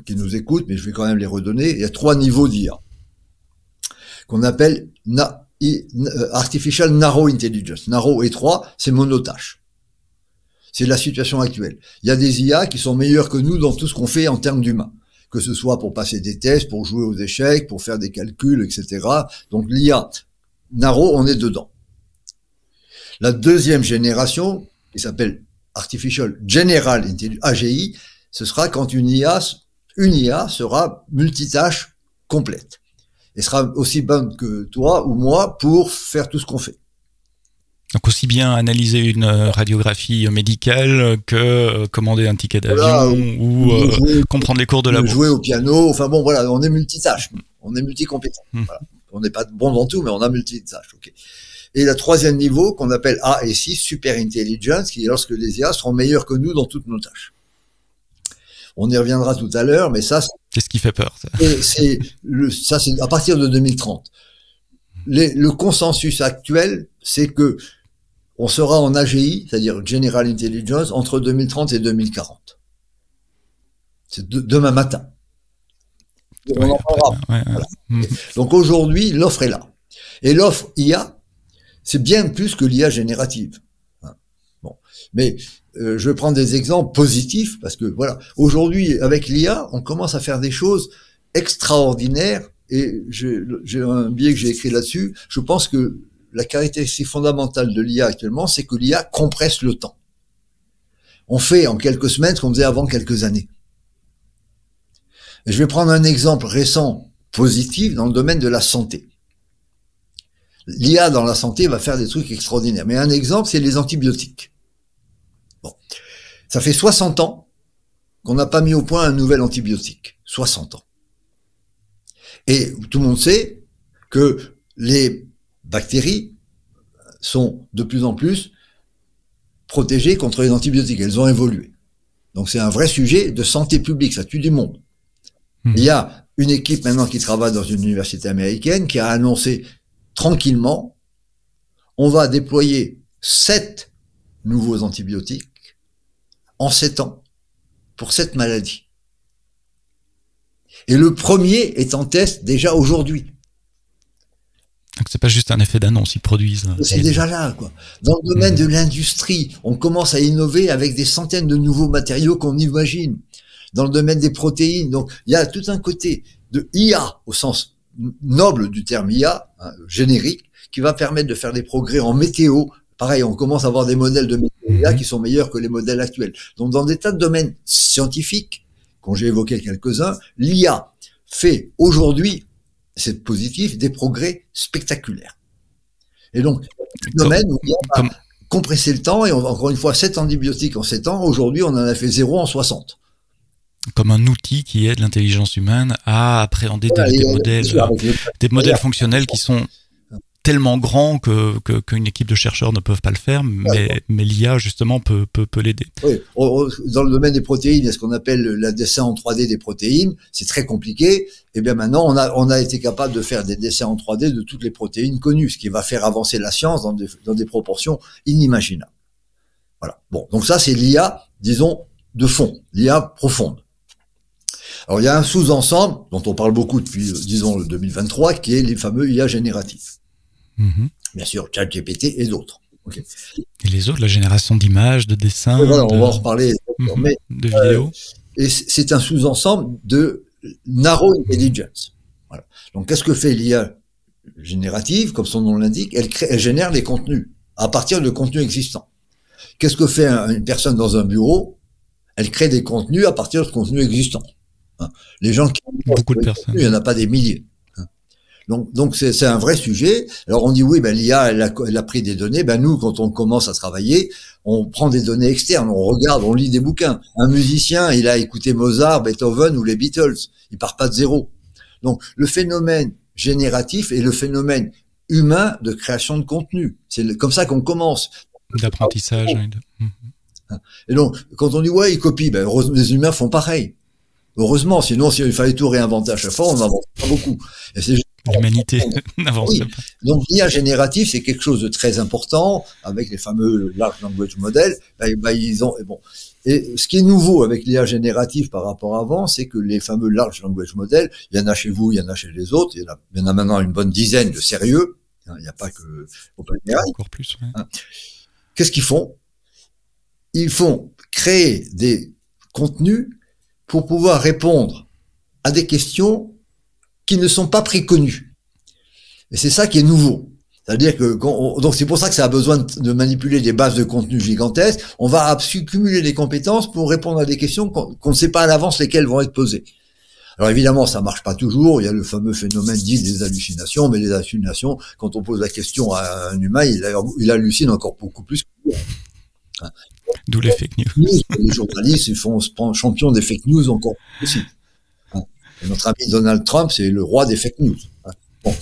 qui nous écoutent, mais je vais quand même les redonner. Il y a 3 niveaux d'IA qu'on appelle Artificial Narrow Intelligence. Narrow étroit, c'est monotâche. C'est la situation actuelle. Il y a des IA qui sont meilleurs que nous dans tout ce qu'on fait en termes d'humains. Que ce soit pour passer des tests, pour jouer aux échecs, pour faire des calculs, etc. Donc l'IA narrow, on est dedans. La deuxième génération, qui s'appelle Artificial General Intelligence, AGI, ce sera quand une IA sera multitâche complète. Et sera aussi bonne que toi ou moi pour faire tout ce qu'on fait. Donc aussi bien analyser une radiographie médicale que commander un ticket d'avion ou comprendre les cours de la bourse. Jouer au piano, enfin bon voilà, on est multitâche, on est multicompétent. Voilà. On n'est pas bon dans tout, mais on a multitâche. Okay. Et le troisième niveau qu'on appelle A et 6, Super Intelligence, qui est lorsque les IA seront meilleurs que nous dans toutes nos tâches. On y reviendra tout à l'heure, mais ça... C'est ce qui fait peur. Ça, c'est à partir de 2030. Le consensus actuel, c'est que on sera en AGI, c'est-à-dire General Intelligence, entre 2030 et 2040. C'est demain matin. On en parlera. Voilà. Donc aujourd'hui, l'offre est là. Et l'offre IA, c'est bien plus que l'IA générative. Bon, mais je vais prendre des exemples positifs parce que voilà, aujourd'hui avec l'IA, on commence à faire des choses extraordinaires et j'ai un billet que j'ai écrit là-dessus. Je pense que la caractéristique fondamentale de l'IA actuellement, c'est que l'IA compresse le temps. On fait en quelques semaines ce qu'on faisait avant quelques années. Et je vais prendre un exemple récent positif dans le domaine de la santé. L'IA dans la santé va faire des trucs extraordinaires. Mais un exemple, c'est les antibiotiques. Bon. Ça fait 60 ans qu'on n'a pas mis au point un nouvel antibiotique. 60 ans. Et tout le monde sait que les bactéries sont de plus en plus protégées contre les antibiotiques. Elles ont évolué. Donc c'est un vrai sujet de santé publique. Ça tue du monde. Il y a une équipe maintenant qui travaille dans une université américaine qui a annoncé tranquillement, on va déployer 7 nouveaux antibiotiques en 7 ans pour 7 maladies. Et le premier est en test déjà aujourd'hui. Donc c'est pas juste un effet d'annonce, ils produisent. C'est déjà là, quoi. Dans le domaine de l'industrie, on commence à innover avec des centaines de nouveaux matériaux qu'on imagine. Dans le domaine des protéines, donc il y a tout un côté de IA au sens noble du terme IA, hein, générique, qui va permettre de faire des progrès en météo. Pareil, on commence à avoir des modèles de météo IA qui sont meilleurs que les modèles actuels. Donc dans des tas de domaines scientifiques, dont j'ai évoqué quelques-uns, l'IA fait aujourd'hui, c'est positif, des progrès spectaculaires. Et donc, domaine où l'IA va compresser le temps, et encore une fois, 7 antibiotiques en 7 ans, aujourd'hui on en a fait 0 en 60. Comme un outil qui aide l'intelligence humaine à appréhender des modèles fonctionnels qui sont tellement grands qu'une équipe de chercheurs ne peuvent pas le faire, mais l'IA justement peut l'aider. Oui. Dans le domaine des protéines, il y a ce qu'on appelle le dessin en 3D des protéines. C'est très compliqué. Et bien maintenant, on a été capable de faire des dessins en 3D de toutes les protéines connues, ce qui va faire avancer la science dans des proportions inimaginables. Voilà. Bon, donc ça c'est l'IA, disons, de fond, l'IA profonde. Alors, il y a un sous-ensemble dont on parle beaucoup depuis, disons, le 2023, qui est les fameux IA génératifs. Bien sûr, ChatGPT et d'autres. Okay. Et les autres, la génération d'images, de dessins. Voilà, on va en reparler. Mais, de vidéos. Et c'est un sous-ensemble de narrow intelligence. Voilà. Donc, qu'est-ce que fait l'IA générative? Comme son nom l'indique, elle génère les contenus à partir de contenus existants. Qu'est-ce que fait une personne dans un bureau? Elle crée des contenus à partir de contenus existants. Les gens qui beaucoup de personnes, il n'y en a pas des milliers. Donc c'est un vrai sujet. Alors on dit oui, ben l'IA elle a pris des données. Ben nous, quand on commence à travailler, on prend des données externes, on regarde, on lit des bouquins. Un musicien, il a écouté Mozart, Beethoven ou les Beatles. Il part pas de zéro. Donc le phénomène génératif est le phénomène humain de création de contenu. C'est comme ça qu'on commence. D'apprentissage. Et donc quand on dit ouais, ils copient, ben les humains font pareil. Heureusement, sinon, s'il fallait tout réinventer à chaque fois, on n'avance pas beaucoup. L'humanité n'avance pas. Donc, l'IA générative, c'est quelque chose de très important, avec les fameux large language models. Et ce qui est nouveau avec l'IA générative par rapport à avant, c'est que les fameux large language models, il y en a chez vous, il y en a chez les autres, il y en a maintenant une bonne dizaine de sérieux. Il n'y a pas que OpenAI. Encore plus, ouais. Qu'est-ce qu'ils font? Ils font créer des contenus pour pouvoir répondre à des questions qui ne sont pas préconnues. Et c'est ça qui est nouveau. C'est-à-dire que, donc c'est pour ça que ça a besoin de manipuler des bases de contenu gigantesques. On va cumuler des compétences pour répondre à des questions qu'on ne sait pas à l'avance lesquelles vont être posées. Alors évidemment, ça marche pas toujours. Il y a le fameux phénomène dit des hallucinations, mais les hallucinations, quand on pose la question à un humain, il hallucine encore beaucoup plus que nous. D'où les fake news. Les journalistes, ils se prennent champion des fake news encore plus. Et notre ami Donald Trump, c'est le roi des fake news. Bon.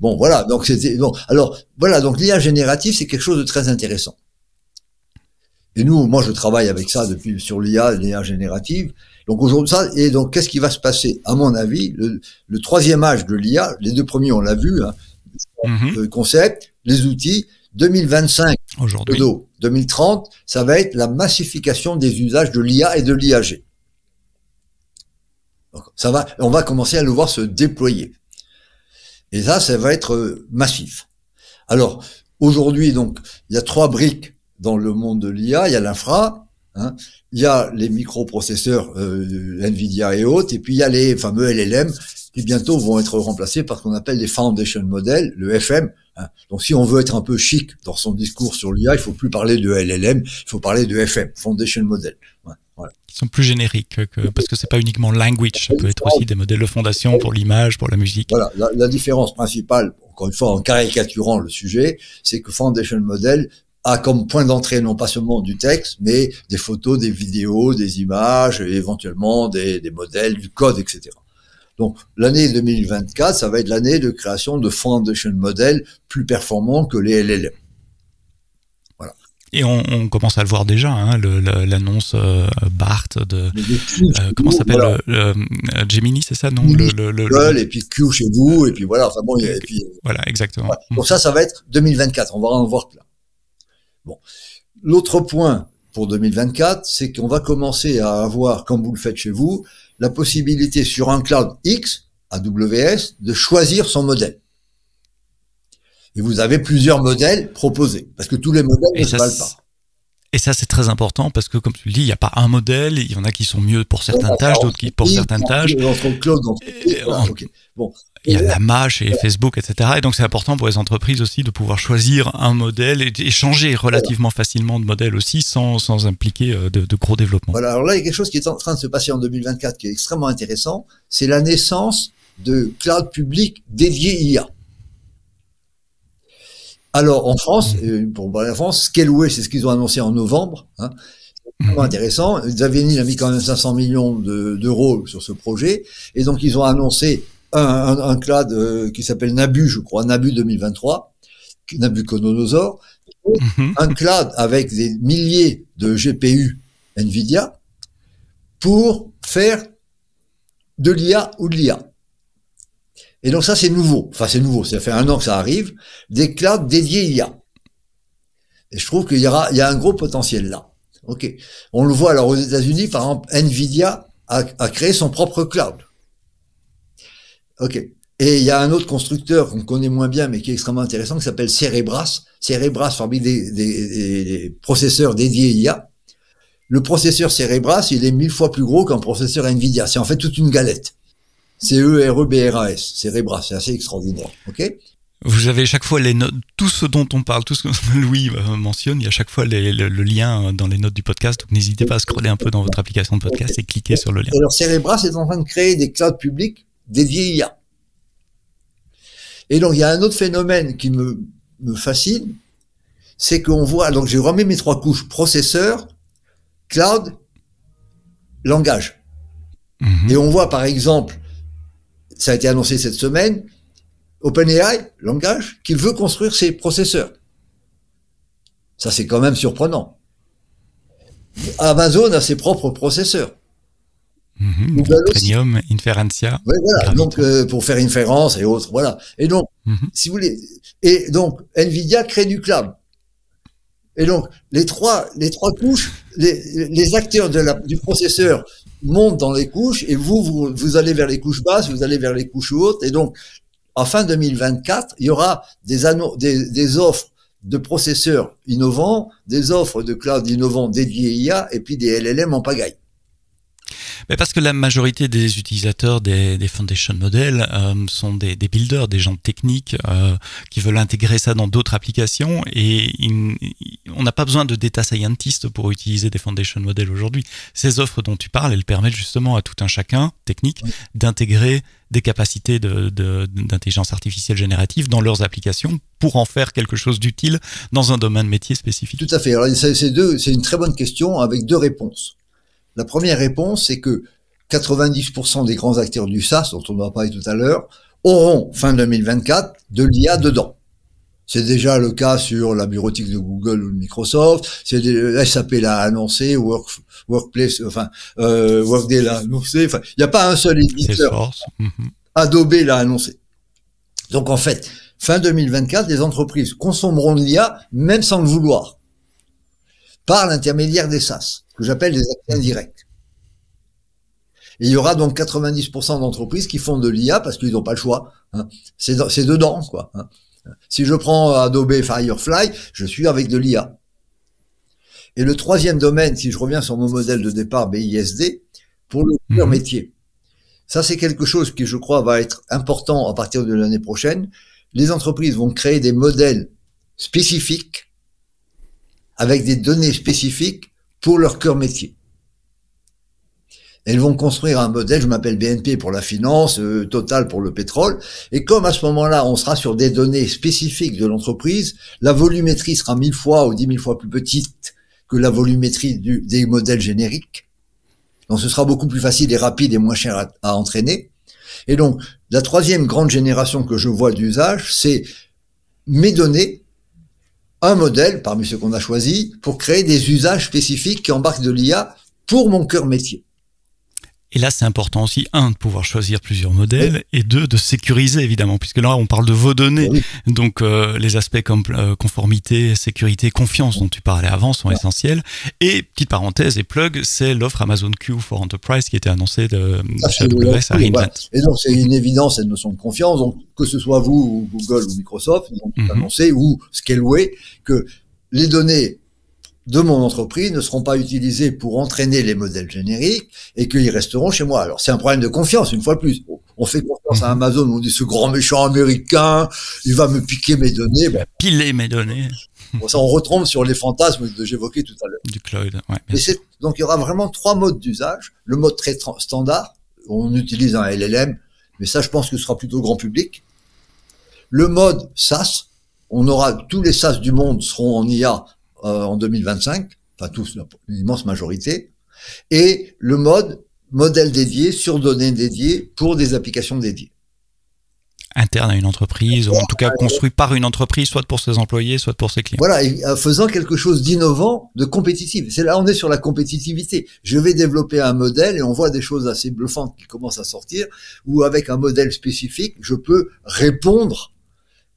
Bon, voilà. Donc c'était bon. Alors voilà. Donc l'IA générative, c'est quelque chose de très intéressant. Et nous, moi, je travaille avec ça depuis sur l'IA générative. Donc aujourd'hui, ça, et donc qu'est-ce qui va se passer? À mon avis, le troisième âge de l'IA, les deux premiers on l'a vu, hein, le concept, les outils, 2025, aujourd'hui, 2030, ça va être la massification des usages de l'IA et de l'IAG. Donc, on va commencer à le voir se déployer. Et ça va être massif. Alors, aujourd'hui, donc, il y a 3 briques dans le monde de l'IA. Il y a l'infra, hein, il y a les microprocesseurs Nvidia et autres, et puis il y a les fameux LLM qui bientôt vont être remplacés par ce qu'on appelle les foundation models, le FM. Hein. Donc, si on veut être un peu chic dans son discours sur l'IA, il faut plus parler de LLM, il faut parler de FM, foundation model. Ouais, voilà. Qui sont plus génériques, parce que c'est pas uniquement language, ça peut être aussi des modèles de fondation pour l'image, pour la musique. Voilà, la différence principale, encore une fois en caricaturant le sujet, c'est que foundation model a comme point d'entrée non pas seulement du texte, mais des photos, des vidéos, des images, et éventuellement des modèles, du code, etc. Donc l'année 2024, ça va être l'année de création de foundation models plus performants que les LLM. Voilà. Et on commence à le voir déjà, hein, l'annonce BART de comment s'appelle, voilà. Gemini, c'est ça, non? Google, et puis Q chez vous, et puis voilà. Enfin bon, et puis voilà, exactement. Voilà. Donc ça va être 2024. On va en voir là. Bon, l'autre point pour 2024, c'est qu'on va commencer à avoir, comme vous le faites chez vous, la possibilité sur un cloud X, AWS, de choisir son modèle. Et vous avez plusieurs modèles proposés, parce que tous les modèles ne se valent pas. Et ça, c'est très important, parce que, comme tu le dis, il n'y a pas un modèle, il y en a qui sont mieux pour certaines tâches, d'autres qui pour certaines tâches. Bon. Il y a la mâche et Facebook, etc. Et donc, c'est important pour les entreprises aussi de pouvoir choisir un modèle et changer relativement facilement de modèle aussi, sans impliquer de gros développement. Voilà. Alors là, il y a quelque chose qui est en train de se passer en 2024 qui est extrêmement intéressant. C'est la naissance de cloud public dédié IA. Alors, en France, pour parler de France, Scaleway, c'est ce qu'ils ont annoncé en novembre, hein. C'est vraiment intéressant. Xavier Niel a mis quand même 500 millions d'euros sur ce projet. Et donc, ils ont annoncé un cloud qui s'appelle Nabu, je crois, Nabu 2023, Nabucodonosor, un cloud avec des milliers de GPU Nvidia pour faire de l'IA ou de l'IA. Et donc ça, c'est nouveau. Enfin, c'est nouveau. Ça fait 1 an que ça arrive. Des clouds dédiés IA. Et je trouve qu'il y a un gros potentiel là. Ok. On le voit alors aux États-Unis, par exemple, Nvidia a créé son propre cloud. Ok. Et il y a un autre constructeur qu'on connaît moins bien, mais qui est extrêmement intéressant, qui s'appelle Cerebras. Cerebras fabrique des processeurs dédiés IA. Le processeur Cerebras, il est 1000 fois plus gros qu'un processeur Nvidia. C'est en fait toute une galette. Cerebras, Cerebras, c'est assez extraordinaire. Ok. Vous avez chaque fois les notes, tout ce dont on parle, tout ce que Louis mentionne, il y a chaque fois le lien dans les notes du podcast, donc n'hésitez pas à scroller un peu dans votre application de podcast et cliquer sur le lien. Alors Cerebras est en train de créer des clouds publics dédiés IA. Et donc il y a un autre phénomène qui me fascine, c'est qu'on voit, donc j'ai remis mes 3 couches, processeur, cloud, langage. Et on voit par exemple, ça a été annoncé cette semaine, OpenAI, langage, qu'il veut construire ses processeurs. Ça, c'est quand même surprenant. Amazon a ses propres processeurs. Premium, Inferentia. Oui, voilà. Donc, pour faire inférence et autres, voilà. Et donc, si vous voulez, et donc, Nvidia crée du cloud. Et donc, les trois couches, les acteurs du processeur montent dans les couches, et vous allez vers les couches basses, vous allez vers les couches hautes, et donc, en fin 2024, il y aura des offres de processeurs innovants, des offres de cloud innovants dédiés IA, et puis des LLM en pagaille. Mais parce que la majorité des utilisateurs des foundation models sont des builders, des gens techniques qui veulent intégrer ça dans d'autres applications, et on n'a pas besoin de data scientists pour utiliser des foundation models aujourd'hui. Ces offres dont tu parles, elles permettent justement à tout un chacun technique d'intégrer des capacités d'intelligence artificielle générative dans leurs applications pour en faire quelque chose d'utile dans un domaine métier spécifique. Tout à fait. Alors c'est une très bonne question avec 2 réponses. La première réponse, c'est que 90% des grands acteurs du SaaS, dont on va parler tout à l'heure, auront, fin 2024, de l'IA dedans. C'est déjà le cas sur la bureautique de Google ou de Microsoft. SAP l'a annoncé, Workplace, Workday l'a annoncé. Enfin, il n'y a pas un seul éditeur. Adobe l'a annoncé. Donc en fait, fin 2024, les entreprises consommeront de l'IA, même sans le vouloir, par l'intermédiaire des SaaS, que j'appelle des accès indirects. Et il y aura donc 90% d'entreprises qui font de l'IA parce qu'ils n'ont pas le choix. Hein. C'est dedans, quoi. Hein. Si je prends Adobe Firefly, je suis avec de l'IA. Et le troisième domaine, si je reviens sur mon modèle de départ BISD, pour le cœur métier. Ça, c'est quelque chose qui, je crois, va être important à partir de l'année prochaine. Les entreprises vont créer des modèles spécifiques avec des données spécifiques pour leur cœur métier. Elles vont construire un modèle, je m'appelle BNP pour la finance, Total pour le pétrole, et comme à ce moment-là, on sera sur des données spécifiques de l'entreprise, la volumétrie sera 1000 fois ou 10 000 fois plus petite que la volumétrie des modèles génériques. Donc ce sera beaucoup plus facile et rapide et moins cher à entraîner. Et donc, la troisième grande génération que je vois d'usage, c'est mes données, un modèle parmi ceux qu'on a choisi, pour créer des usages spécifiques qui embarquent de l'IA pour mon cœur métier. Et là, c'est important aussi, de pouvoir choisir plusieurs modèles, et de sécuriser, évidemment, puisque là, on parle de vos données. Donc, les aspects comme conformité, sécurité, confiance dont tu parlais avant sont essentiels. Et, petite parenthèse et plug, c'est l'offre Amazon Q for Enterprise qui était annoncée chez AWS à re:Invent. Et donc, c'est une évidence, cette notion de confiance. Donc, que ce soit vous, ou Google, ou Microsoft, ils ont annoncé, ou Scaleway, que les données de mon entreprise ne seront pas utilisés pour entraîner les modèles génériques et qu'ils resteront chez moi. Alors, c'est un problème de confiance, une fois de plus. On fait confiance à Amazon, on dit ce grand méchant américain, il va me piquer mes données. Il va piler mes données. Bon, ça, on retombe sur les fantasmes que j'évoquais tout à l'heure. Du cloud, ouais. Donc, il y aura vraiment 3 modes d'usage. Le mode très standard, on utilise un LLM, mais ça, je pense que ce sera plutôt grand public. Le mode SaaS, tous les SaaS du monde seront en IA en 2025, enfin tous, l'immense majorité, et le modèle dédié, sur données dédiées, pour des applications dédiées. Interne à une entreprise, ou en tout cas construit par une entreprise, soit pour ses employés, soit pour ses clients. Voilà, et faisant quelque chose d'innovant, de compétitif. C'est là, on est sur la compétitivité. Je vais développer un modèle, et on voit des choses assez bluffantes qui commencent à sortir, où avec un modèle spécifique, je peux répondre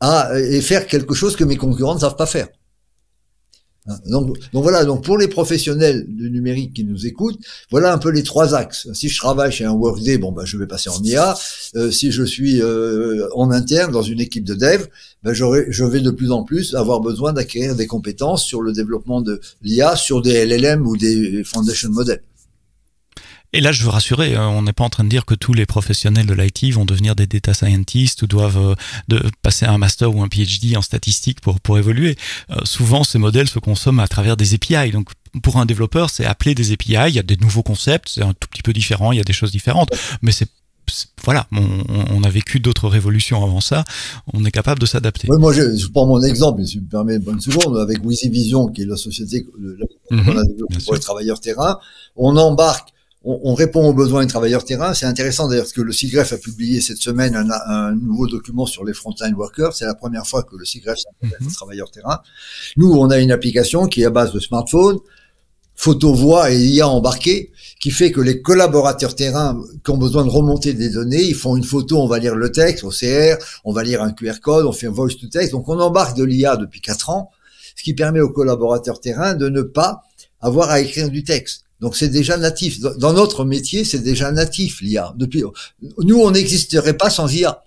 et faire quelque chose que mes concurrents ne savent pas faire. Donc voilà, donc pour les professionnels du numérique qui nous écoutent, voilà un peu les 3 axes. Si je travaille chez un Workday, je vais passer en IA. Si je suis en interne dans une équipe de dev, je vais de plus en plus avoir besoin d'acquérir des compétences sur le développement de l'IA, sur des LLM ou des foundation models. Et là, je veux rassurer, on n'est pas en train de dire que tous les professionnels de l'IT vont devenir des data scientists ou doivent passer un master ou un PhD en statistique pour évoluer. Souvent, ces modèles se consomment à travers des API. Donc, pour un développeur, c'est appeler des API. Il y a des nouveaux concepts, c'est un tout petit peu différent, il y a des choses différentes, mais voilà, on a vécu d'autres révolutions avant ça, on est capable de s'adapter. Oui, moi, je prends mon exemple, si tu me permets une bonne seconde, avec WheezyVision, qui est la société qu'on a développée pour les travailleurs terrain. On embarque, on répond aux besoins des travailleurs terrain. C'est intéressant d'ailleurs parce que le SIGREF a publié cette semaine un nouveau document sur les frontline workers. C'est la première fois que le SIGREF s'intéresse aux travailleurs terrain. Nous, on a une application qui est à base de smartphone, photo, voix et IA embarquée, qui fait que les collaborateurs terrain qui ont besoin de remonter des données, ils font une photo, on va lire le texte, OCR, on va lire un QR code, on fait un voice to text. Donc on embarque de l'IA depuis 4 ans, ce qui permet aux collaborateurs terrain de ne pas avoir à écrire du texte. Donc c'est déjà natif. Dans notre métier, c'est déjà natif l'IA. Nous, on n'existerait pas sans IA.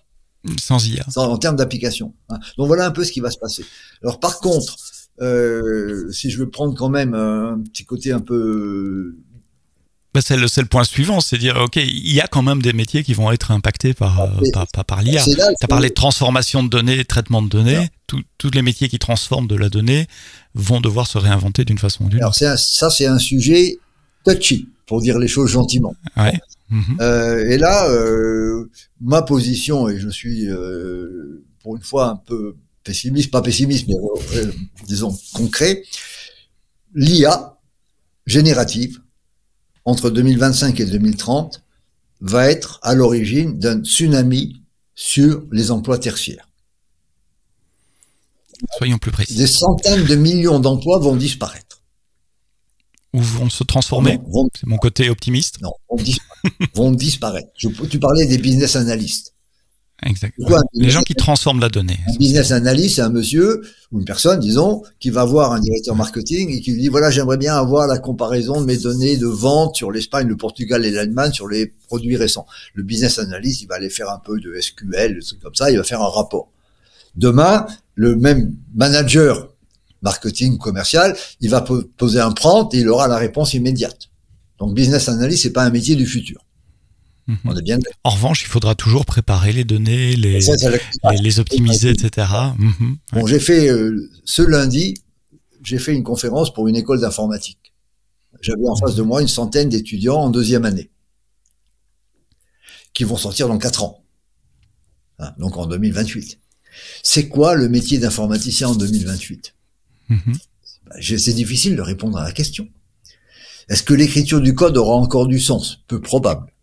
Sans IA. En termes d'application. Donc voilà un peu ce qui va se passer. Alors par contre, si je veux prendre quand même un petit côté un peu... C'est le point suivant, c'est dire, ok, il y a quand même des métiers qui vont être impactés par l'IA. Tu as parlé de transformation de données, traitement de données. Tous les métiers qui transforment de la donnée vont devoir se réinventer d'une façon ou d'une autre. Alors ça, c'est un sujet touchy, pour dire les choses gentiment. Ouais. Et là, ma position, et je suis pour une fois un peu pessimiste, pas pessimiste, mais disons concret, l'IA générative, entre 2025 et 2030, va être à l'origine d'un tsunami sur les emplois tertiaires. Soyons plus précis. Des centaines de millions d'emplois vont disparaître. Ou vont se transformer. C'est mon côté optimiste. Non, vont disparaître. Tu parlais des business analysts. Exactement. Les gens qui transforment la donnée. Un business analyst, c'est un monsieur ou une personne, disons, qui va voir un directeur marketing et qui lui dit, voilà, j'aimerais bien avoir la comparaison de mes données de vente sur l'Espagne, le Portugal et l'Allemagne sur les produits récents. Le business analyst, il va aller faire un peu de SQL, des trucs comme ça, il va faire un rapport. Demain, le même manager marketing commercial, il va poser un prompt et il aura la réponse immédiate. Donc, business analyst, c'est pas un métier du futur. On est bien. En revanche, il faudra toujours préparer les données, les optimiser, etc. Bon, j'ai fait ce lundi, j'ai fait une conférence pour une école d'informatique. J'avais en face de moi une centaine d'étudiants en 2e année qui vont sortir dans 4 ans. Donc en 2028. C'est quoi le métier d'informaticien en 2028 ? C'est difficile de répondre à la question. Est-ce que l'écriture du code aura encore du sens ? Peu probable.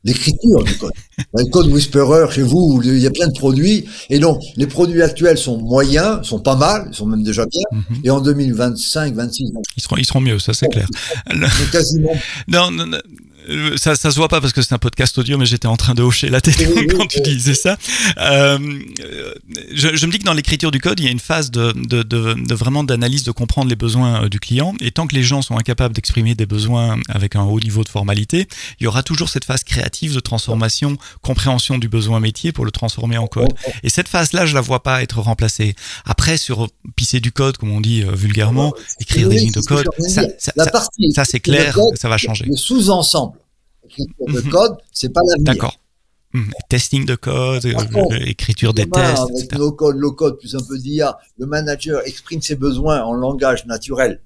L'écriture du code. Le code Whisperer chez vous, il y a plein de produits, et donc les produits actuels sont moyens, sont pas mal, ils sont même déjà bien, et en 2025, 26, ils seront mieux, ça c'est clair. Quasiment. Non, ça se voit pas parce que c'est un podcast audio, mais j'étais en train de hocher la tête quand tu disais ça. Je me dis que dans l'écriture du code, il y a une phase de vraiment d'analyse, de comprendre les besoins du client. Et tant que les gens sont incapables d'exprimer des besoins avec un haut niveau de formalité, il y aura toujours cette phase créative de transformation, compréhension du besoin métier pour le transformer en code. Et cette phase-là, je la vois pas être remplacée. Après, sur pisser du code, comme on dit vulgairement, écrire des lignes de code, ça c'est clair, ça va changer. Le sous-ensemble. Le code, c'est pas l'avenir. D'accord. Testing de code, écriture des tests, avec no code, low code, plus un peu d'IA, le manager exprime ses besoins en langage naturel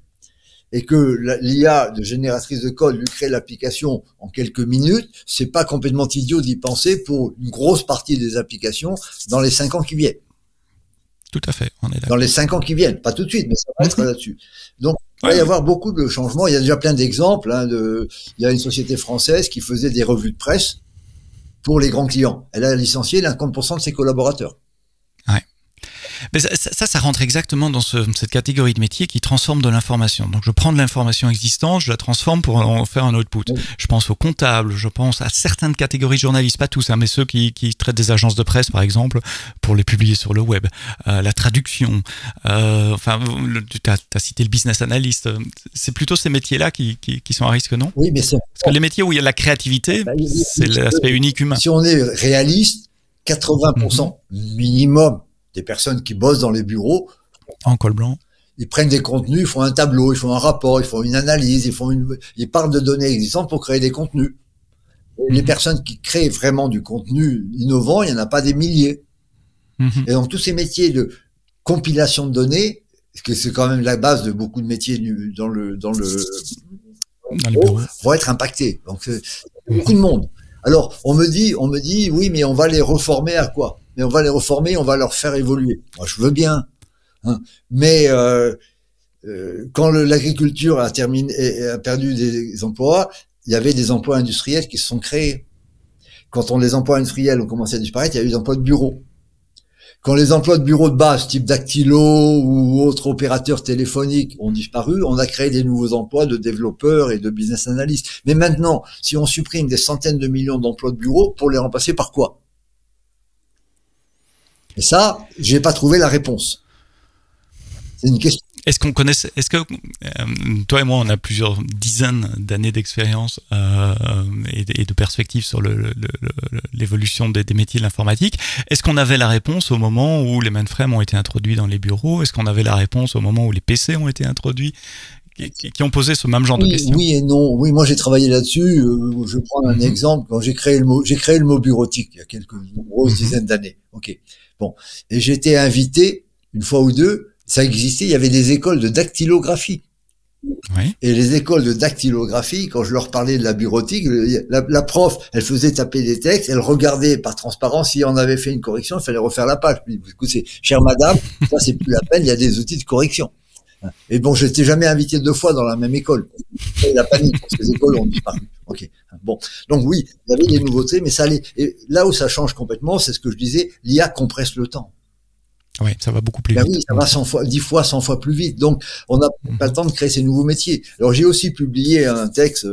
et que l'IA de génératrice de code lui crée l'application en quelques minutes, c'est pas complètement idiot d'y penser pour une grosse partie des applications dans les 5 ans qui viennent. Tout à fait, on est d'accord. Dans les 5 ans qui viennent, pas tout de suite, mais ça va être là-dessus. Donc, il va y avoir beaucoup de changements. Il y a déjà plein d'exemples. Il y a une société française qui faisait des revues de presse pour les grands clients. Elle a licencié 50% de ses collaborateurs. Ouais. Mais ça rentre exactement dans cette catégorie de métier qui transforme de l'information. Donc, je prends de l'information existante, je la transforme pour en faire un output. Oui. Je pense aux comptables, je pense à certaines catégories de journalistes, pas tous, mais ceux qui traitent des agences de presse, par exemple, pour les publier sur le web. La traduction, tu as cité le business analyst. C'est plutôt ces métiers-là qui sont à risque, non ? Oui, mais c'est... Parce que les métiers où il y a la créativité, c'est l'aspect unique humain. Si on est réaliste, 80% minimum des personnes qui bossent dans les bureaux, en col blanc, ils prennent des contenus, ils font un tableau, ils font un rapport, ils font une analyse, ils partent de données existantes pour créer des contenus. Et les personnes qui créent vraiment du contenu innovant, il n'y en a pas des milliers. Et donc tous ces métiers de compilation de données, parce que c'est quand même la base de beaucoup de métiers dans le bureau, vont être impactés. Donc beaucoup de monde. Alors on me dit, oui, mais on va les reformer à quoi ? Mais on va les reformer, on va leur faire évoluer. Moi, je veux bien. Mais quand l'agriculture a perdu des emplois, il y avait des emplois industriels qui se sont créés. Quand les emplois industriels ont commencé à disparaître, il y a eu des emplois de bureau. Quand les emplois de bureau de base, type dactylo ou autres opérateurs téléphoniques, ont disparu, on a créé des nouveaux emplois de développeurs et de business analysts. Mais maintenant, si on supprime des centaines de millions d'emplois de bureau, pour les remplacer par quoi ? Et ça, j'ai pas trouvé la réponse. C'est une question. Est-ce que toi et moi, on a plusieurs dizaines d'années d'expérience et de perspectives sur l'évolution des métiers de l'informatique. Est-ce qu'on avait la réponse au moment où les mainframes ont été introduits dans les bureaux ? Est-ce qu'on avait la réponse au moment où les PC ont été introduits ? Qui ont posé ce même genre de questions. Oui et non. Oui, moi j'ai travaillé là-dessus. Je prends un exemple. Quand j'ai créé le mot bureautique il y a quelques grosses dizaines d'années. Ok. Bon. Et j'ai été invité une fois ou deux. Ça existait. Il y avait des écoles de dactylographie. Oui. Et les écoles de dactylographie, quand je leur parlais de la bureautique, la prof, elle faisait taper des textes, elle regardait par transparence si on avait fait une correction, il fallait refaire la page. Puis, écoutez, chère madame, ça c'est plus la peine. Il y a des outils de correction. Et bon, je n'étais jamais invité 2 fois dans la même école. Et la panique, parce que les écoles ont disparu. Ok. Bon. Donc oui, il y avait des nouveautés, mais ça allait. Et là où ça change complètement, c'est ce que je disais, l'IA compresse le temps. Oui, ça va beaucoup plus ben vite. Oui, ça va 10 fois, 100 fois plus vite. Donc, on n'a pas le temps de créer ces nouveaux métiers. Alors, j'ai aussi publié un texte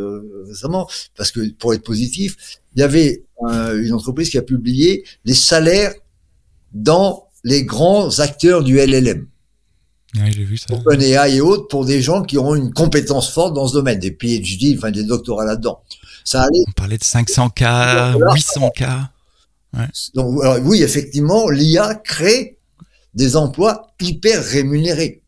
récemment, parce que pour être positif, il y avait une entreprise qui a publié les salaires dans les grands acteurs du LLM. Oui, j'ai vu ça. OpenAI et autres, pour des gens qui ont une compétence forte dans ce domaine, des PhD, enfin des doctorats là-dedans. Ça allait. On parlait de 500K, 800K. Ouais. Donc, alors, oui, effectivement, l'IA crée des emplois hyper rémunérés.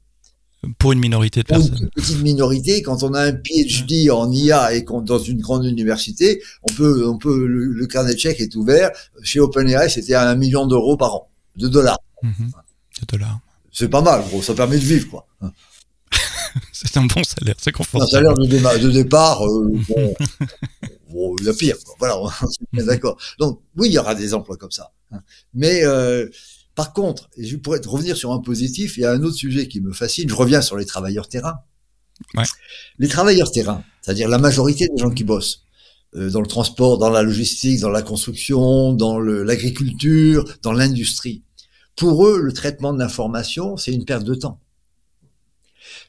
Pour une minorité de personnes. Pour une petite minorité, quand on a un PhD en IA et qu'on dans une grande université, on peut le carnet de chèques est ouvert. Chez OpenAI, c'était à $1 million par an, de dollars. De dollars. C'est pas mal, gros. Ça permet de vivre, quoi. C'est un bon salaire, c'est confortable. Un salaire de départ, bon, il y a pire, quoi. Voilà, on est bien d'accord. Donc, oui, il y aura des emplois comme ça. Mais, par contre, et je pourrais revenir sur un positif, il y a un autre sujet qui me fascine. Je reviens sur les travailleurs terrain. Ouais. Les travailleurs terrain, c'est-à-dire la majorité des gens qui bossent dans le transport, dans la logistique, dans la construction, dans l'agriculture, dans l'industrie. Pour eux, le traitement de l'information, c'est une perte de temps.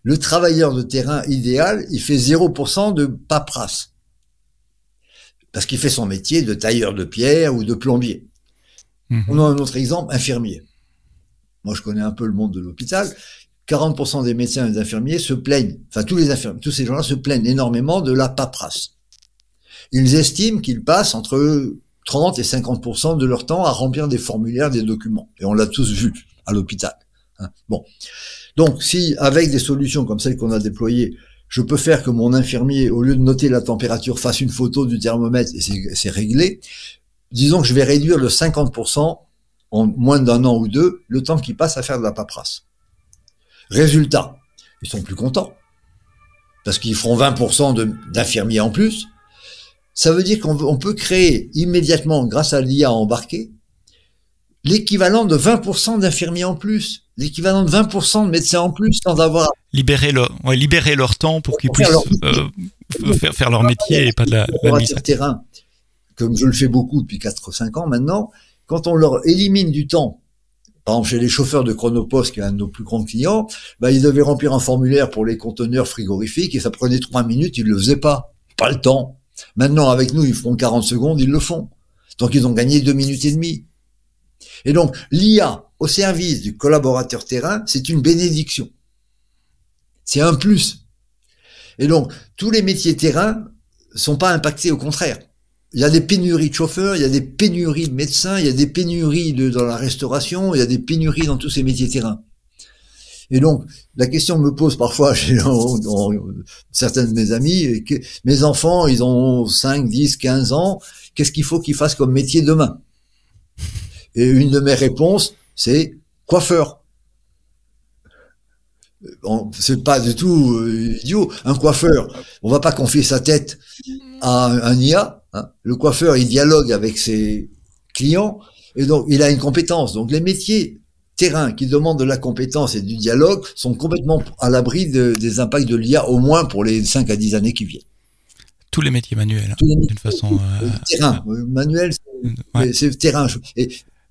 Le travailleur de terrain idéal, il fait 0% de paperasse. Parce qu'il fait son métier de tailleur de pierre ou de plombier. On a un autre exemple, infirmier. Moi, je connais un peu le monde de l'hôpital. 40% des médecins et des infirmiers se plaignent, enfin tous ces gens-là se plaignent énormément de la paperasse. Ils estiment qu'ils passent entre 30 et 50% de leur temps à remplir des formulaires, des documents. Et on l'a tous vu à l'hôpital. Bon. Donc, si, avec des solutions comme celles qu'on a déployées, je peux faire que mon infirmier, au lieu de noter la température, fasse une photo du thermomètre et c'est réglé, disons que je vais réduire de 50% en moins d'un an ou deux le temps qu'il passe à faire de la paperasse. Résultat, ils sont plus contents parce qu'ils feront 20% d'infirmiers en plus. Ça veut dire qu'on peut créer immédiatement, grâce à l'IA embarquée, l'équivalent de 20% d'infirmiers en plus, l'équivalent de 20% de médecins en plus, sans avoir... Libérer leur temps pour qu'ils puissent faire leur métier et pas de la terrain, comme je le fais beaucoup depuis 4-5 ans maintenant, quand on leur élimine du temps, par exemple chez les chauffeurs de Chronopost, qui est un de nos plus grands clients, ils devaient remplir un formulaire pour les conteneurs frigorifiques et ça prenait 3 minutes, ils le faisaient pas le temps. Maintenant, avec nous, ils feront 40 secondes, ils le font. Donc, ils ont gagné 2 minutes et demie. Et donc, l'IA au service du collaborateur terrain, c'est une bénédiction. C'est un plus. Et donc, tous les métiers terrain sont pas impactés, au contraire. Il y a des pénuries de chauffeurs, il y a des pénuries de médecins, il y a des pénuries dans la restauration, il y a des pénuries dans tous ces métiers terrain. Et donc, la question me pose parfois chez certains de mes amis, que mes enfants, ils ont 5, 10, 15 ans, qu'est-ce qu'il faut qu'ils fassent comme métier demain? Et une de mes réponses, c'est coiffeur. C'est pas du tout idiot. Un coiffeur, on va pas confier sa tête à un IA. Le coiffeur, il dialogue avec ses clients, et donc il a une compétence. Donc les métiers terrain qui demandent de la compétence et du dialogue sont complètement à l'abri des impacts de l'IA, au moins pour les 5 à 10 années qui viennent. Tous les métiers manuels, d'une façon... terrain, manuel, c'est terrain.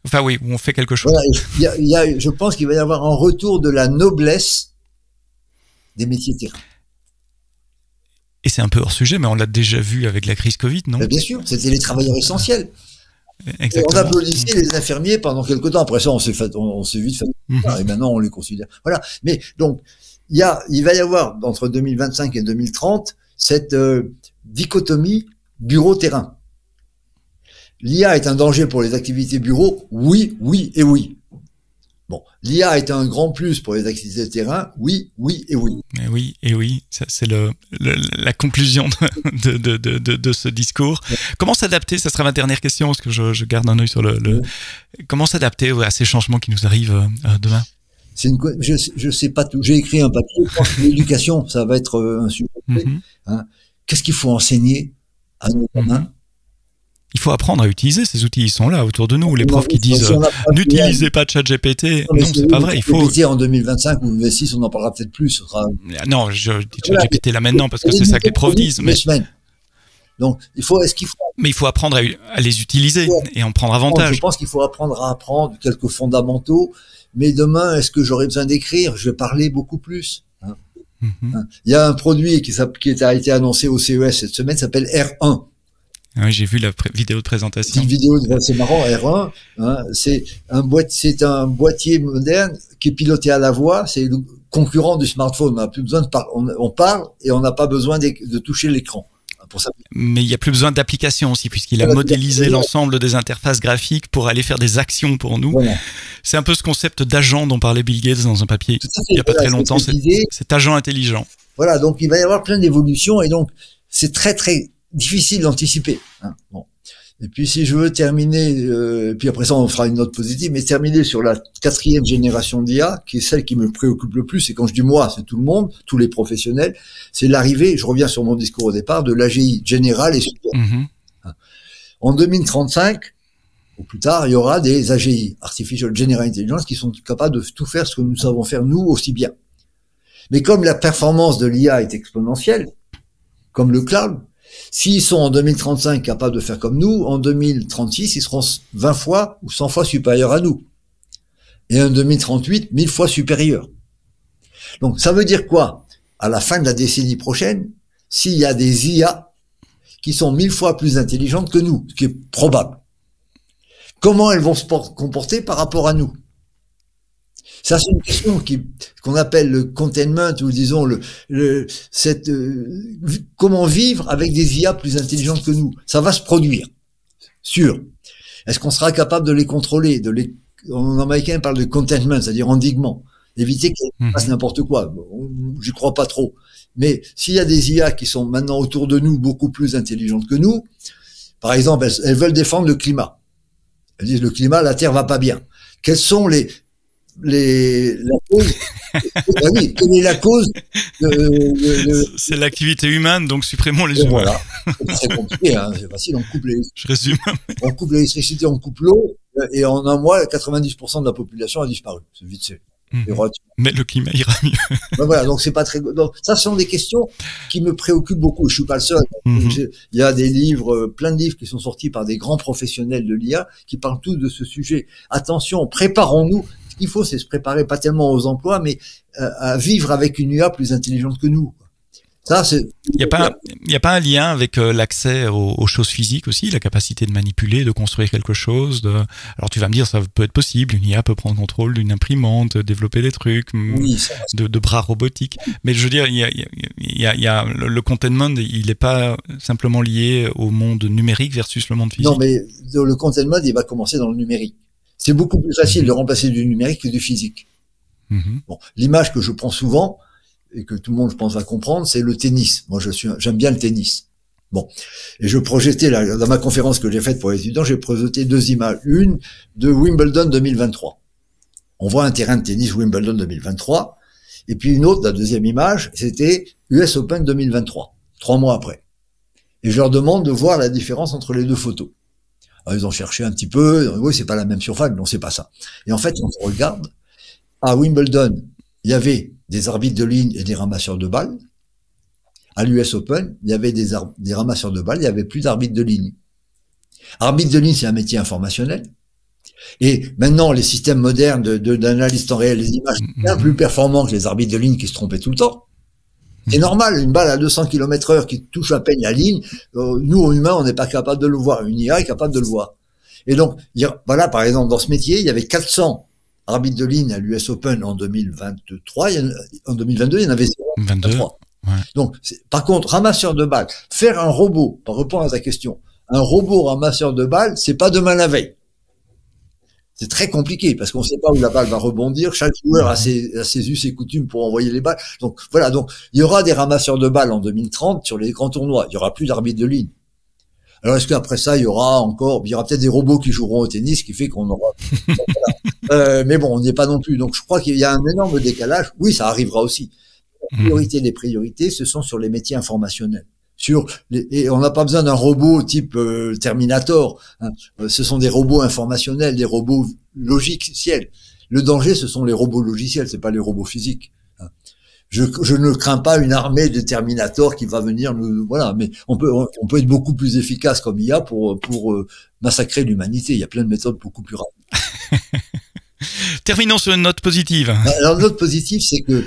Enfin oui, on fait quelque chose. Voilà, je pense qu'il va y avoir un retour de la noblesse des métiers terrain. Et c'est un peu hors sujet, mais on l'a déjà vu avec la crise Covid, non? Bien sûr, c'était les travailleurs essentiels. Exactement. On applaudissait les infirmiers pendant quelque temps. Après ça, on s'est vite fait. Et maintenant, on les considère. Voilà. Mais donc, il va y avoir entre 2025 et 2030 cette dichotomie bureau-terrain. L'IA est un danger pour les activités bureau, oui, oui et oui. Bon, l'IA est un grand plus pour les activités de terrain, oui, oui et oui. Et oui, et oui, ça c'est la conclusion de ce discours. Ouais. Comment s'adapter, ça sera ma dernière question, parce que je garde un œil sur comment s'adapter à ces changements qui nous arrivent demain? Je sais pas tout. J'ai écrit un papier, je pense que l'éducation, ça va être un sujet. Qu'est-ce qu'il faut enseigner à nos gamins? Il faut apprendre à utiliser ces outils, ils sont là autour de nous. Les profs qui disent n'utilisez pas ChatGPT, non, c'est pas vrai. Il faut en 2025 ou 2026, on en parlera peut-être plus. Non, je dis ChatGPT là maintenant parce que c'est ça que les profs disent. Mais Donc, Mais il faut apprendre à les utiliser et en prendre avantage. Je pense qu'il faut apprendre à apprendre quelques fondamentaux. Mais demain, est-ce que j'aurai besoin d'écrire? Je vais parler beaucoup plus. Il y a un produit qui a été annoncé au CES cette semaine, s'appelle R1. Oui, j'ai vu la vidéo de présentation. Une vidéo, c'est marrant, R1. C'est un boîtier moderne qui est piloté à la voix. C'est le concurrent du smartphone. On n'a plus besoin de on parle et on n'a pas besoin de toucher l'écran. Mais il n'y a plus besoin d'application aussi, puisqu'il a modélisé l'ensemble des interfaces graphiques pour aller faire des actions pour nous. Voilà. C'est un peu ce concept d'agent dont parlait Bill Gates dans un papier il n'y a pas très longtemps, cet agent intelligent. Voilà, donc il va y avoir plein d'évolutions et donc c'est très très difficile d'anticiper. Bon. Et puis si je veux terminer, puis après ça on fera une note positive, mais terminer sur la 4e génération d'IA, qui est celle qui me préoccupe le plus, et quand je dis moi, c'est tout le monde, tous les professionnels, c'est l'arrivée, je reviens sur mon discours au départ, de l'AGI générale et supérieure. En 2035, ou plus tard, il y aura des AGI, Artificial General Intelligence, qui sont capables de tout faire ce que nous savons faire nous aussi bien. Mais comme la performance de l'IA est exponentielle, comme le cloud, s'ils sont en 2035 capables de faire comme nous, en 2036, ils seront 20 fois ou 100 fois supérieurs à nous. Et en 2038, 1000 fois supérieurs. Donc, ça veut dire quoi? À la fin de la décennie prochaine, s'il y a des IA qui sont 1000 fois plus intelligentes que nous, ce qui est probable, comment elles vont se comporter par rapport à nous? Ça, c'est une question qu'on appelle le containment, ou disons comment vivre avec des IA plus intelligentes que nous. Ça va se produire, sûr. Est-ce qu'on sera capable de les contrôler, en américain, on parle de containment, c'est-à-dire endiguement, éviter qu'elles fassent n'importe quoi. J'y crois pas trop. Mais s'il y a des IA qui sont maintenant autour de nous beaucoup plus intelligentes que nous, par exemple, elles veulent défendre le climat. Elles disent le climat, la Terre va pas bien. Quelles sont la cause? Ben oui, quelle est la cause C'est l'activité humaine, donc supprimons les humains. Voilà. C'est très compliqué, hein. C'est facile, Je résume. On coupe l'électricité, on coupe l'eau, et en un mois, 90% de la population a disparu. C'est vite fait. Mais le climat ira mieux. Ben voilà, donc c'est pas très. Donc ça, ce sont des questions qui me préoccupent beaucoup. Je suis pas le seul. Il y a des livres, plein de livres qui sont sortis par des grands professionnels de l'IA qui parlent tous de ce sujet. Attention, préparons-nous. Ce qu'il faut, c'est se préparer pas tellement aux emplois, mais à vivre avec une IA plus intelligente que nous. Ça, c'est. Il y a pas un lien avec l'accès aux choses physiques aussi, la capacité de manipuler, de construire quelque chose. Alors tu vas me dire, ça peut être possible. Une IA peut prendre contrôle d'une imprimante, développer des trucs, oui, de bras robotiques. Mais je veux dire, il y a le containment, il n'est pas simplement lié au monde numérique versus le monde physique. Non, mais le containment, il va commencer dans le numérique. C'est beaucoup plus facile de remplacer du numérique que du physique. Bon, l'image que je prends souvent, et que tout le monde, je pense, va comprendre, c'est le tennis. Moi, j'aime bien le tennis. Bon. Et je projetais, dans ma conférence que j'ai faite pour les étudiants, j'ai projeté 2 images. Une de Wimbledon 2023. On voit un terrain de tennis Wimbledon 2023. Et puis une autre, la deuxième image, c'était US Open 2023. 3 mois après. Et je leur demande de voir la différence entre les 2 photos. Alors, ils ont cherché un petit peu. Oui, c'est pas la même surface, mais non, c'est pas ça. Et en fait, on se regarde. À Wimbledon, il y avait des arbitres de ligne et des ramasseurs de balles. À l'US Open, il y avait des ramasseurs de balles, il y avait plus d'arbitres de ligne. Arbitre de ligne, c'est un métier informationnel. Et maintenant, les systèmes modernes d'analyse temps réel, les images sont bien plus performants que les arbitres de ligne qui se trompaient tout le temps. C'est normal, une balle à 200 km/h qui touche à peine la ligne, nous, humains, on n'est pas capable de le voir. Une IA est capable de le voir. Et donc, voilà, par exemple, dans ce métier, il y avait 400 arbitre de ligne à l'US Open en 2023, en 2022, il y en avait 23. Ouais. Donc, par contre, ramasseur de balles, faire un robot, pour répondre à ta question, un robot ramasseur de balles, c'est pas demain la veille. C'est très compliqué parce qu'on sait pas où la balle va rebondir. Chaque joueur a ses us et coutumes pour envoyer les balles. Donc voilà. Donc il y aura des ramasseurs de balles en 2030 sur les grands tournois. Il y aura plus d'arbitre de ligne. Alors est-ce qu'après ça il y aura peut-être des robots qui joueront au tennis, ce qui fait qu'on aura. Mais bon, on n'y est pas non plus. Donc je crois qu'il y a un énorme décalage. Oui, ça arrivera aussi. Les priorités, ce sont sur les métiers informationnels. Et on n'a pas besoin d'un robot type Terminator. Hein. Ce sont des robots informationnels, des robots logiciels. Le danger, ce sont les robots logiciels, c'est pas les robots physiques. Hein. je ne crains pas une armée de Terminator qui va venir nous, voilà, mais on peut être beaucoup plus efficace comme IA pour massacrer l'humanité. Il y a plein de méthodes beaucoup plus rapides. Terminons sur une note positive. Alors, une note positive, c'est que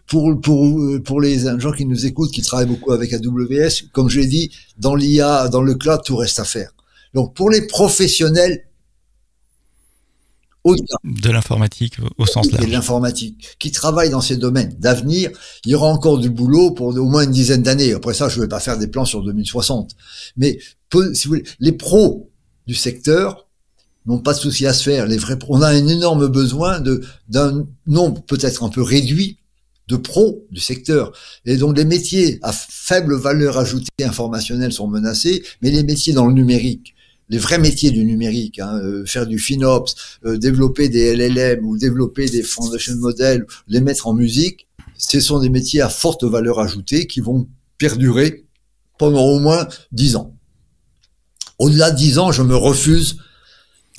pour les gens qui nous écoutent, qui travaillent beaucoup avec AWS, comme je l'ai dit, dans l'IA, dans le cloud, tout reste à faire. Donc, pour les professionnels, de l'informatique au sens large. De l'informatique, qui travaillent dans ces domaines d'avenir, il y aura encore du boulot pour au moins une dizaine d'années. Après ça, je ne vais pas faire des plans sur 2060. Mais, si vous voulez, les pros du secteur n'ont pas de souci à se faire. On a un énorme besoin d'un nombre peut-être un peu réduit de pros du secteur. Et donc, les métiers à faible valeur ajoutée informationnelle sont menacés, mais les métiers dans le numérique, les vrais métiers du numérique, faire du FinOps, développer des LLM ou développer des foundation models, les mettre en musique, ce sont des métiers à forte valeur ajoutée qui vont perdurer pendant au moins 10 ans. Au-delà de 10 ans, je me refuse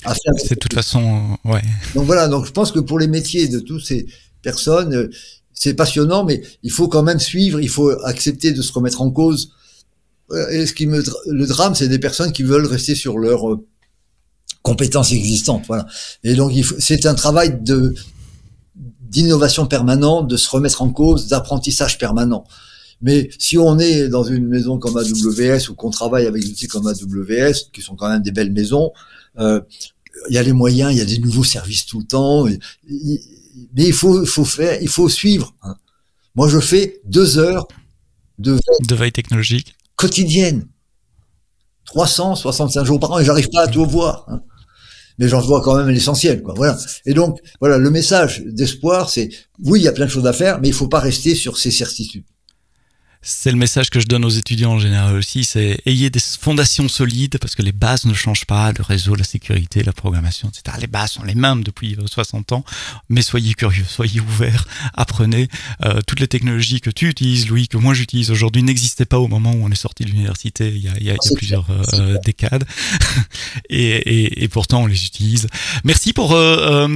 à faire... C'est de toute façon, ouais. Donc voilà, donc je pense que pour les métiers de toutes ces personnes, c'est passionnant, mais il faut quand même suivre, il faut accepter de se remettre en cause. Et le drame, c'est des personnes qui veulent rester sur leurs compétences existantes, voilà. Et donc, c'est un travail d'innovation permanente, de se remettre en cause, d'apprentissage permanent. Mais si on est dans une maison comme AWS ou qu'on travaille avec des outils comme AWS, qui sont quand même des belles maisons, il y a les moyens, il y a des nouveaux services tout le temps, mais il faut suivre. Moi, je fais 2 heures de veille technologique quotidienne, 365 jours par an, et j'arrive pas à tout voir, mais j'en vois quand même l'essentiel, quoi. Voilà. Et donc, voilà, le message d'espoir, c'est oui, il y a plein de choses à faire, mais il faut pas rester sur ces certitudes. C'est le message que je donne aux étudiants en général aussi, c'est ayez des fondations solides parce que les bases ne changent pas, le réseau, la sécurité, la programmation, etc. Les bases sont les mêmes depuis 60 ans, mais soyez curieux, soyez ouverts, apprenez. Toutes les technologies que tu utilises, Louis, que moi j'utilise aujourd'hui n'existaient pas au moment où on est sorti de l'université il y a plusieurs décades. et pourtant on les utilise. Merci pour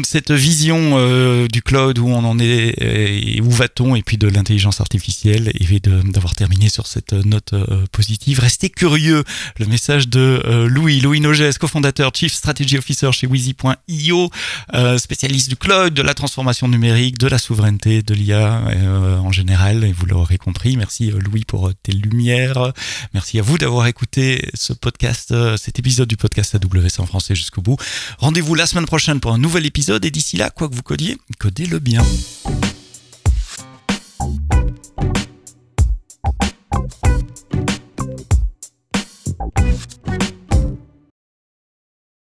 cette vision du cloud, où on en est et où va-t-on, et puis de l'intelligence artificielle, et d'avoir terminé sur cette note positive. Restez curieux. Le message de Louis Nogès, cofondateur, Chief Strategy Officer chez Wizy.io, spécialiste du cloud, de la transformation numérique, de la souveraineté, de l'IA en général, et vous l'aurez compris. Merci Louis pour tes lumières. Merci à vous d'avoir écouté ce podcast, cet épisode du podcast AWS en français jusqu'au bout. Rendez-vous la semaine prochaine pour un nouvel épisode, et d'ici là, quoi que vous codiez, codez-le bien.